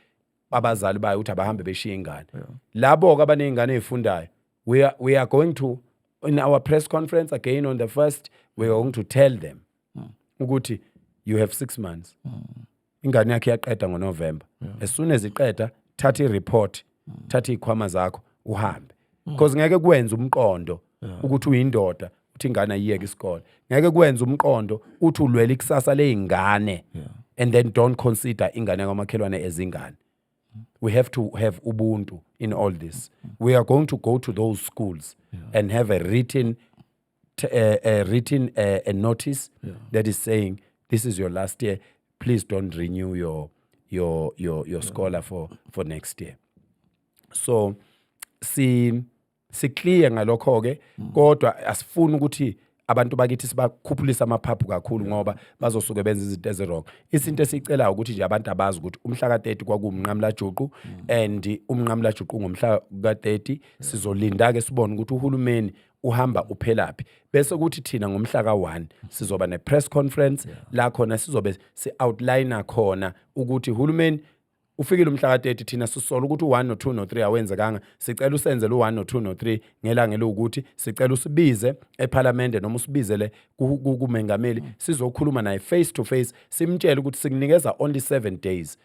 Speaker 2: abazali bayo uthi abahambe beshiya ingane. Labo ke abanezingane ezifundayo we are going to in our press conference again on the 1st we are going to tell them ukuthi you have 6 months. Ingane yakhe yaqeda ngoNovember. As soon as iqeda thatha i-report thatha izikhwama zakho uhambe because ngeke kwenze umqondo ukuthi uyindoda uthi ingane ayiyeke isikole ngeke kwenze umqondo uthi ulwela ikusasa lezingane and then don't consider ingane yamakhelwane ezingane. We have to have ubuntu in all this. We are going to go to those schools and have a written a notice that is saying this is your last year, please don't renew your scholar for next year. So si clear ngalokho ke kodwa asifuni ukuthi abantu bakithi sibakhuphulisa amaphaphu kakhulu ngoba bazosuke benza izinto ezirong. Isinto esicela ukuthi nje abantu abazi ukuthi umhla ka30 kwakumnqamla juqu and umnqamla juqu ngomhla ka30 sizolinda ke sibone ukuthi uhulumeni uhamba uphelaphi bese ukuthi thina ngomhla ka1 sizoba ne press conference la khona sizobe si outline khona ukuthi uhulumeni ufikile umhla ka30 thina sisola ukuthi u1 no2 no3 awenzekanga sicela usenze lo1 no2 no3 ngelanga lokuthi sicela usibize eParliament noma usibizele kumengameli sizokhuluma naye face to face simtshela ukuthi sikunikeza only 7 days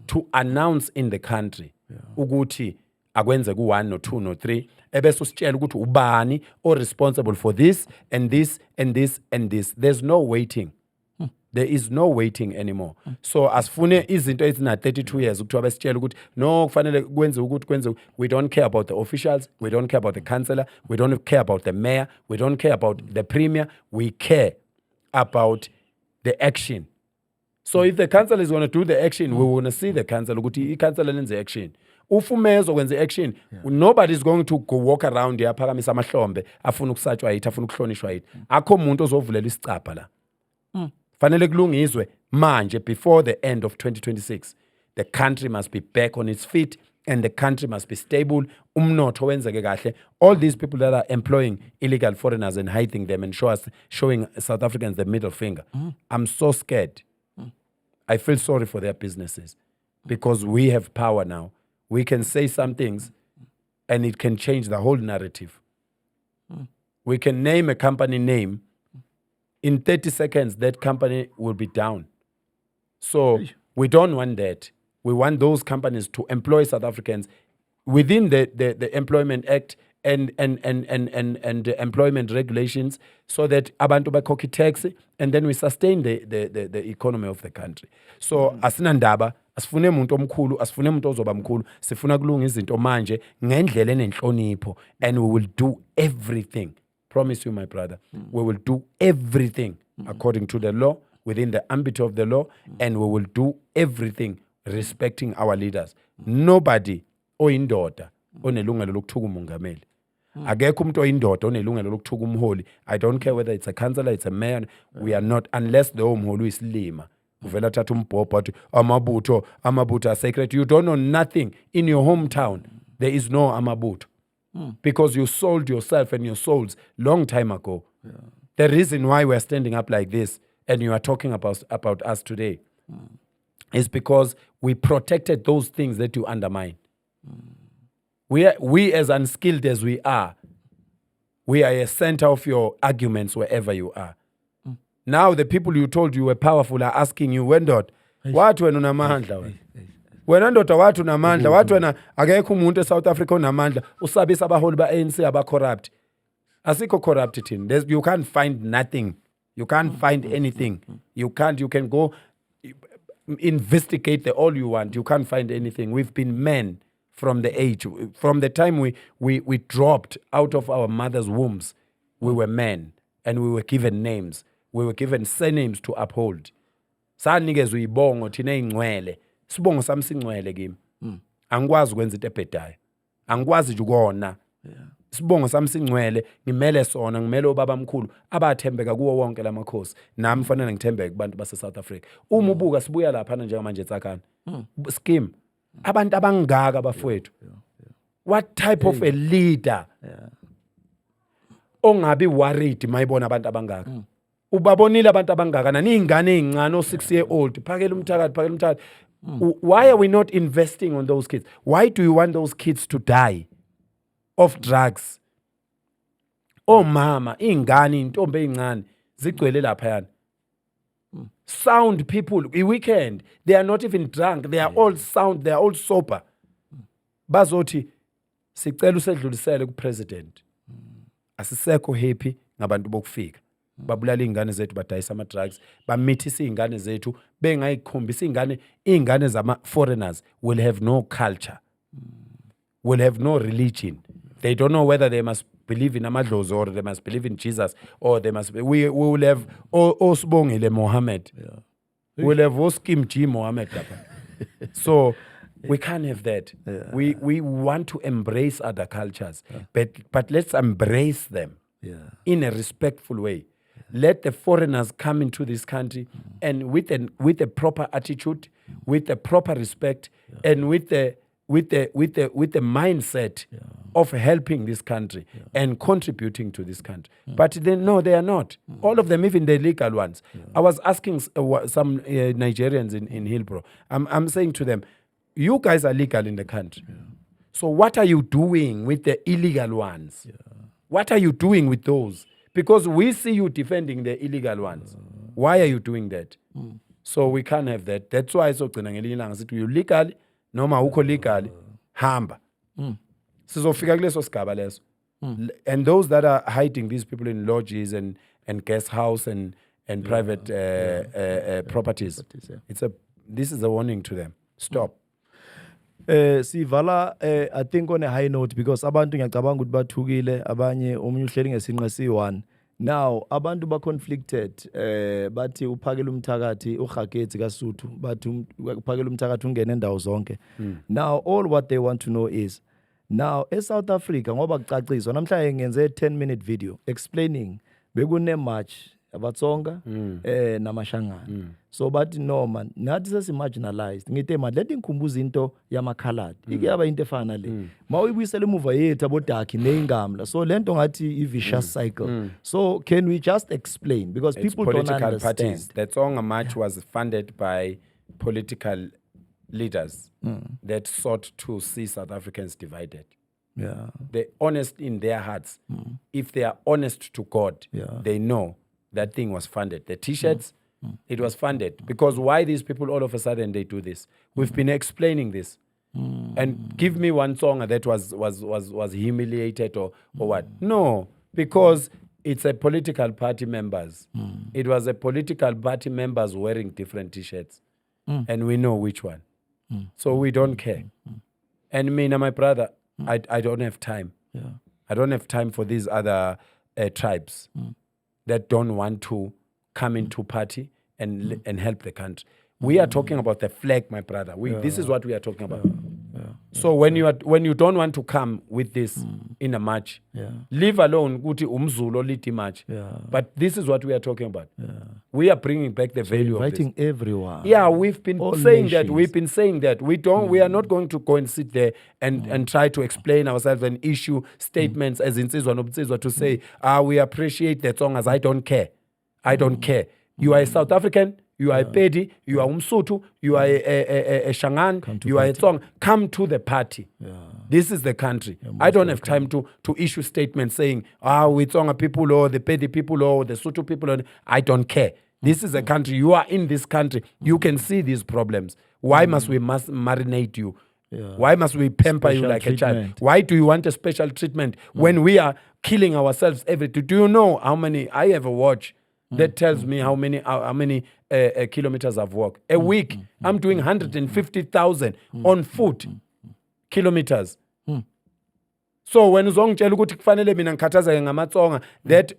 Speaker 2: to announce in the country ukuthi akwenze ku1 no2 no3 ebese usitshela ukuthi ubani o responsible for this and this and this and this. There's no waiting. There is no waiting anymore. So asifune izinto ezina 32 years ukuthiwa besitshela ukuthi no kufanele kwenze ukuthi kwenze. We don't care about the officials, we don't care about the councillor, we don't care about the mayor, we don't care about the premier, we care about the action. So if the councillor is going to do the action, we want to see the councillor ukuthi i-councillor lenze action. Ufumezo kwenze action, nobody is going to go walk around here phakamisa amahlombe afuna ukusatshwa yithi afuna ukuhlonishwa yithi. Akho umuntu ozovulela isicapha la. Fanele kulungiswe manje before the end of 2026. The country must be back on its feet and the country must be stable. Umnotho wenzeke kahle. All these people that are employing illegal foreigners and hiding them and showing South Africans the middle finger. I'm so scared. I feel sorry for their businesses because we have power now. We can say some things and it can change the whole narrative. We can name a company name. In 30 seconds, that company will be down. So we don't want that. We want those companies to employ South Africans within the Employment Act and the employment regulations so that abantu bakhokhe tax and then we sustain the economy of the country. So asinandaba asifune umuntu omkhulu asifune umuntu ozoba mkhulu sifuna kulunga izinto manje ngendlela enenhlonipho and we will do everything. Promise you, my brother, we will do everything according to the law, within the ambit of the law, and we will do everything respecting our leaders. Nobody oyindoda onelungelo lokuthuka umongameli. Akekho umuntu oyindoda onelungelo lokuthuka umholi. I don't care whether it's a councillor, it's a mayor, we are not, unless the umholi uyisilima. Uvela thatha umbhobho athi amabutho are sacred. You don't know nothing. In your hometown, there is no amabutho. Because you sold yourself and your souls long time ago. The reason why we're standing up like this and you are talking about us today is because we protected those things that you undermine. We as unskilled as we are a center of your arguments wherever you are. Now the people you told you were powerful are asking you, Wendot, what wena unamandla wena? Wena ndoda wathi unamandla, wathi wena akekho umuntu eSouth Africa onamandla, usabisa abaholi ba-ANC aba-corrupt. Asikho corrupt thina. You can't find nothing. You can't find anything. You can go investigate all you want. You can't find anything. We've been men from the time we dropped out of our mother's wombs. We were men and we were given names. We were given surnames to uphold. Sanikezwe ibongo thina ingcwele. Sibongo sami singcwele kimi. Angikwazi ukwenza into ebhedayo. Angikwazi nje ukona. Sibongo sami singcwele, ngimele sona, ngimele ubaba mkhulu abathembeka kuwo wonke lamakhosi. Nami fanele ngithembeke kubantu base South Africa. Uma ubuka sibuya lapha njengamanje eTsakani. Scheme. Abantu abangaka bafowethu. What type of a leader? Ongabi worried mayibona abantu abangaka. Ubabonile abantu abangaka naningane ezincane o 6-year-old phakela umthakathi. Why are we not investing on those kids? Why do you want those kids to die of drugs? Oh mama, ingane intombi ezincane zigcwele lapha yana. Sound people, a weekend, they are not even drunk, they are all sound, they are all sober. Bazothi sicela usedlulisele ku president. Asisekho happy ngabantu bokufika. Babulala ingane zethu badayisa ama drugs, bamithisa ingane zethu bengayikhombisa ingane zama foreigners will have no culture. Will have no religion. They don't know whether they must believe in amadlozi or they must believe in Jesus or they must we will have Osbongile Mohammed. We will have Oskim G Mohammed. So we can't have that. We want to embrace other cultures, but let's embrace them in a respectful way. Let the foreigners come into this country and with a proper attitude, with a proper respect, and with the mindset of helping this country and contributing to this country. But no, they are not. All of them, even the legal ones. I was asking some Nigerians in Hillbrow. I'm saying to them, you guys are legal in the country. So what are you doing with the illegal ones? What are you doing with those? Because we see you defending the illegal ones. Why are you doing that? So we can't have that. That's why sogcina ngelinye ilanga sithi you legal noma ukho legal hamba. Sizofika kuleso sigaba leso. And those that are hiding these people in lodges and guest house and private properties. This is a warning to them. Stop.
Speaker 1: Sivala I think on a high note because abantu ngiyacabanga ukuthi bathukile abanye omunye uhleli ngesinqe si1. Now abantu ba conflicted bathi uphakela umthakathi uGagetsi kaSuthu bathi uphakela umthakathi ungene endawo zonke. Now all what they want to know is now eSouth Africa ngoba kucaciswa namhlanje ngenze 10-minute video explaining bekune march abatsonga namashangana. So bathi no man nathi sesi marginalized ngithe man let ingikhumbuza into yamakhaladi ikuyaba into efana le mawuyibuyisela emuva yethu abodakhi neingamla so lento ngathi i-vicious cycle. So can we just explain because
Speaker 2: It's
Speaker 1: people don't
Speaker 2: political
Speaker 1: understand.
Speaker 2: parties. The Tsonga March was funded by political leaders that sought to see South Africans divided. They're honest in their hearts. If they are honest to God, they know that thing was funded. The T-shirts, it was funded. Because why these people all of a sudden they do this? We've been explaining this. And give me one song that was humiliated or what? No, because it's a political party members. It was a political party members wearing different T-shirts. And we know which one. So we don't care. And me and my brother, I don't have time. I don't have time for these other tribes that don't want to come into party and help the country. We are talking about the flag, my brother. This is what we are talking about. So when you don't want to come with this in a march, leave alone kuti umzulo liti march. But this is what we are talking about. We are bringing back the value of this.
Speaker 1: Inviting everyone.
Speaker 2: Yeah, we've been
Speaker 1: All
Speaker 2: saying
Speaker 1: nations.
Speaker 2: that. We've been saying that. We are not going to go and sit there and try to explain ourselves and issue statements as in Sizwa to say, we appreciate the Tsongas. I don't care. I don't care. You are a South African, you are a Pedi, you are Umsutu, you are a Shangan, you are a Tsong. Come to the party. This is the country. I don't have time to issue statements saying, we Tsonga people or the Pedi people or the Sutu people. I don't care. This is a country. You are in this country. You can see these problems. Why must we marinate you? Why must we pamper you
Speaker 1: Special
Speaker 2: like a child?
Speaker 1: treatment.
Speaker 2: Why do you want a special treatment when we are killing ourselves every day? Do you know how many? I have a watch that tells me how many kilometers I've walked. A week, I'm doing 150,000 on foot kilometers. So when uzongitshela ukuthi kufanele mina ngikhathazeke ngamatsonga, that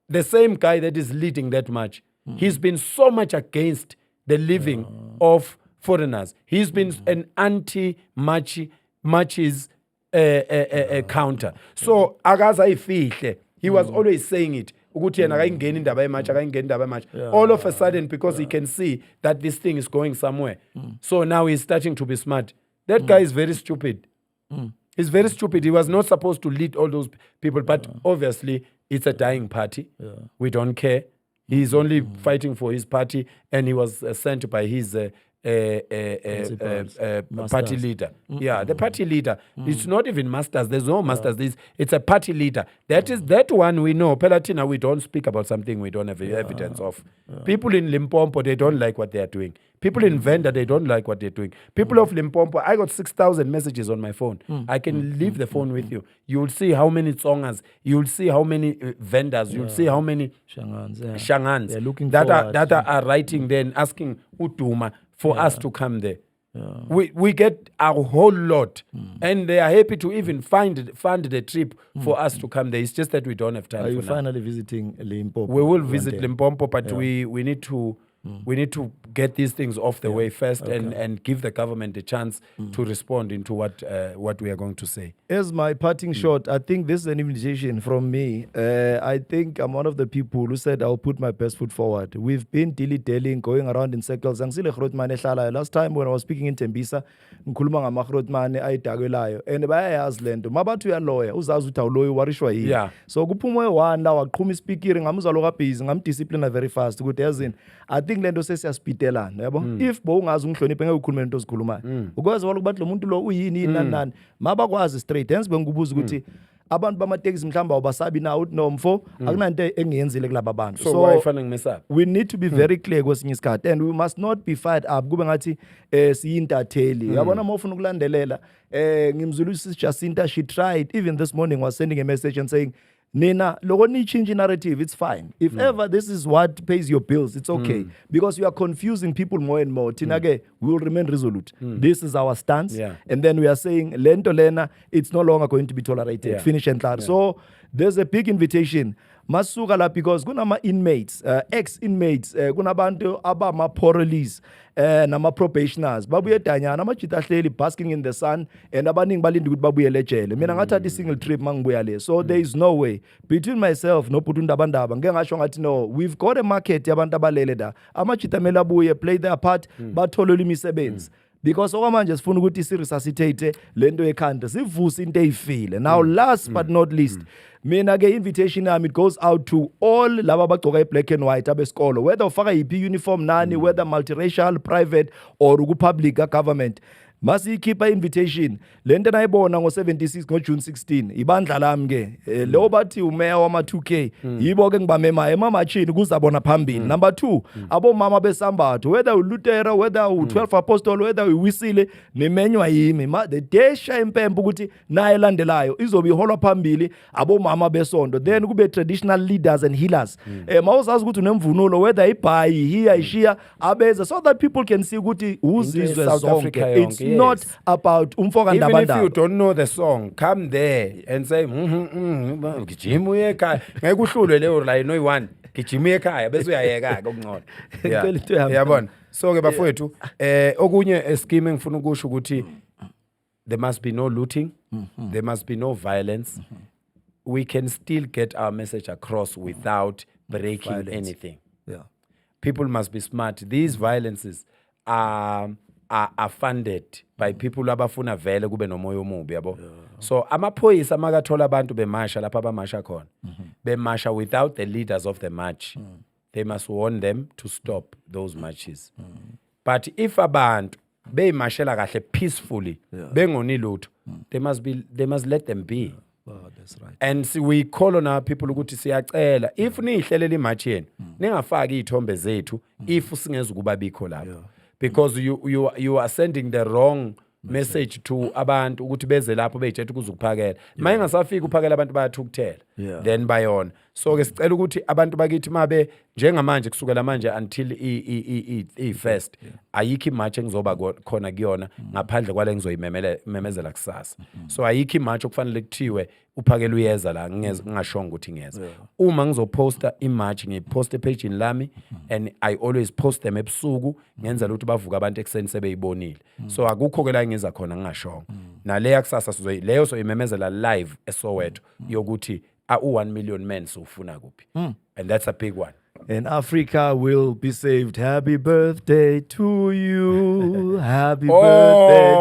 Speaker 2: the same guy that is leading that march, he's been so much against the living of foreigners. He's been an anti-marches counter. So akaze ayifihle. He was always saying it. Ukuthi yena akayingeni indaba yematch, akayingeni indaba yematch. All of a sudden, because he can see that this thing is going somewhere. So now he's starting to be smart. That guy is very stupid. He's very stupid. He was not supposed to lead all those people, but obviously it's a dying party. We don't care. He's only fighting for his party, and he was sent by his party leader. Yeah, the party leader. It's not even masters. There's no masters. It's a party leader. That is that one we know. Pelatina, we don't speak about something we don't have evidence of. People in Limpopo, they don't like what they are doing. People in Venda, they don't like what they're doing. People of Limpopo, I got 6,000 messages on my phone. I can leave the phone with you. You'll see how many tsongas. You'll see how many vendors. You'll see how many shangans
Speaker 1: They're looking
Speaker 2: that
Speaker 1: forward.
Speaker 2: are writing there and asking Utuma for us to come there. We get a whole lot, and they are happy to even fund the trip for us to come there. It's just that we don't have time.
Speaker 1: Are you
Speaker 2: for now.
Speaker 1: finally visiting Limpopo?
Speaker 2: We will
Speaker 1: one
Speaker 2: visit
Speaker 1: day?
Speaker 2: Limpopo, but we need to get these things off the way first, and give the government a chance to respond into what we are going to say.
Speaker 1: As my parting shot, I think this is an invitation from me. I think I'm one of the people who said I'll put my best foot forward. We've been dilly-dallying, going around in circles. Last time when I was speaking in Tembisa, ngikhuluma ngama-Grootman ayidakelayo, and bayayazi lento. Mabathi uyaloya, uzazi ukuthi awuloyi warishwa yini.
Speaker 2: Yeah.
Speaker 1: So kuphuma one la waqhuma ispikiri ngamuzwa lo kabhizi ngamdisciplina very fast ukuthi yazini. I think lento sesiyasipitelana, yabo. If bowungazi ungihloniphe ngeke ukhulume into ozikhulumayo. Ukwazi walo kubathi lo muntu lo uyini nani. Mabakwazi straight. Hence bengibuza ukuthi abantu bamatekisi mhlamba abasabi na uthi nomfo akunanto engiyenzile kulaba bantu.
Speaker 2: So why fanele mess up?
Speaker 1: We need to be very clear kwesinye isikhathi, and we must not be fired up kube ngathi siyintatheli. Yabona mofuna ukulandelela ngimzulu Jacinta, she tried even this morning, was sending a message and saying Nina, loko ni change narrative, it's fine. If ever this is what pays your bills, it's okay. Because you are confusing people more and more. Tinage, we will remain resolute. This is our stance.
Speaker 2: Yeah.
Speaker 1: And then we are saying, Lento Lena, it's no longer going to be tolerated.
Speaker 2: Yeah.
Speaker 1: Finish and clear. So there's a big invitation. Masuka la because kunama inmates, ex-inmates, kunabantu abama parolees, nama probationers. Babuye danyana amajita hleli basking in the sun, and abaningi balindi ukuthi babuyele ejele. Mina ngathatha single trip mangibuya le. So there is no way between myself no Putundabandaba ngeke ngasho ngathi no, we've got a market yabantu abalele da. Amajita mele abuye play their part, batholela imisebenzi. Because okwamanje sifuna ukuthi siresuscitate lento ekhanda sivuse into eyifile. Now last but not least, mina ke invitation yami, it goes out to all laba abagcoka black and white abesikolo, whether ufaka yipi uniform nani, whether multiracial, private or public government. Masiyikhipha invitation lento nayibona ngo76 ngoJune 16 ibandla lami ke lo bathi umeya wama 2K yibo ke ngibamema emamachini kuzabona phambili. Number 2, abomama besambatho, whether uLutera, whether u12 apostle, whether uwisile nemenywa yimi, the desha impempu ukuthi naye landelayo izobe iholwa phambili abomama besonto, then kube traditional leaders and healers. Mawuzazi ukuthi unemvunulo, whether ibhayi hiya ishiya abeza, so that people can see ukuthi uzizwe
Speaker 2: South
Speaker 1: zonke.
Speaker 2: Africa
Speaker 1: It's
Speaker 2: yonke,
Speaker 1: not
Speaker 2: yes.
Speaker 1: about umfoka
Speaker 2: Even if you
Speaker 1: ndabandaba.
Speaker 2: don't know the song, come there and say, gijimu ekhaya. Ngeke uhlulwe leyo la no1. Gijimu ekhaya bese uyayeka ke okungcono.
Speaker 1: Ngicela into yami.
Speaker 2: Yabona. So ke bafowethu, okunye scheme engifuna ukusho ukuthi there must be no looting, there must be no violence. We can still get our message across without breaking anything.
Speaker 1: Yeah.
Speaker 2: People must be smart. These violences are funded by people abafuna vele kube nomoya omubi yabo. So amaphoyisa makathola abantu bemasha lapha abamasha khona, bemasha without the leaders of the march, they must warn them to stop those marches. But if abantu beyimashela kahle peacefully, bengoni lutho, they must let them be.
Speaker 1: Oh, that's right.
Speaker 2: And we call on our people ukuthi siyacela if nihlelela imatch yenu ningafaki izithombe zethu if singeze kuba bikho lapho, because you are sending the wrong message to abantu ukuthi beze lapho bejethe ukuzukuphakela. Maye ngasafika uphakela abantu bayathukuthela, then bayona. So ke sicela ukuthi abantu bakithi mabe njengamanje kusukela manje until first ayikho imatch engizoba khona kuyona ngaphandle kwale ngizoyimemezela kusasa. So ayikho imatch okufanele kuthiwe uphakela uyeza la ngingashonga ukuthi ngiyeza. Uma ngizoposta imatch ngiposte page lami, and I always post them ebusuku ngenzela ukuthi bavuka abantu ekseni sebeyibonile. So akukho ke la ngiza khona ngingashonga. naleya kusasa leyo soyimemezela live eSoweto yokuthi u1 million men sofuna kuphi, and that's a big one.
Speaker 1: And Africa will be saved. Happy birthday to you. Happy birthday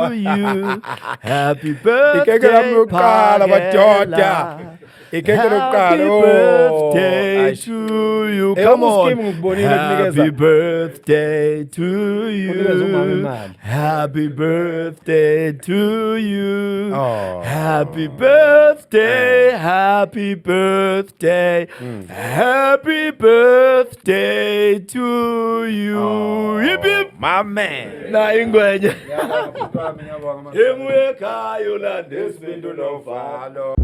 Speaker 1: to you. Happy birthday, Phakela. Happy birthday to you. Come on. Happy birthday to you. Happy birthday to you. Happy birthday. Happy birthday. Happy birthday to you. Hip hip.
Speaker 2: My man.
Speaker 1: Na ingwenye. Emuye kayo la desvindo no falo.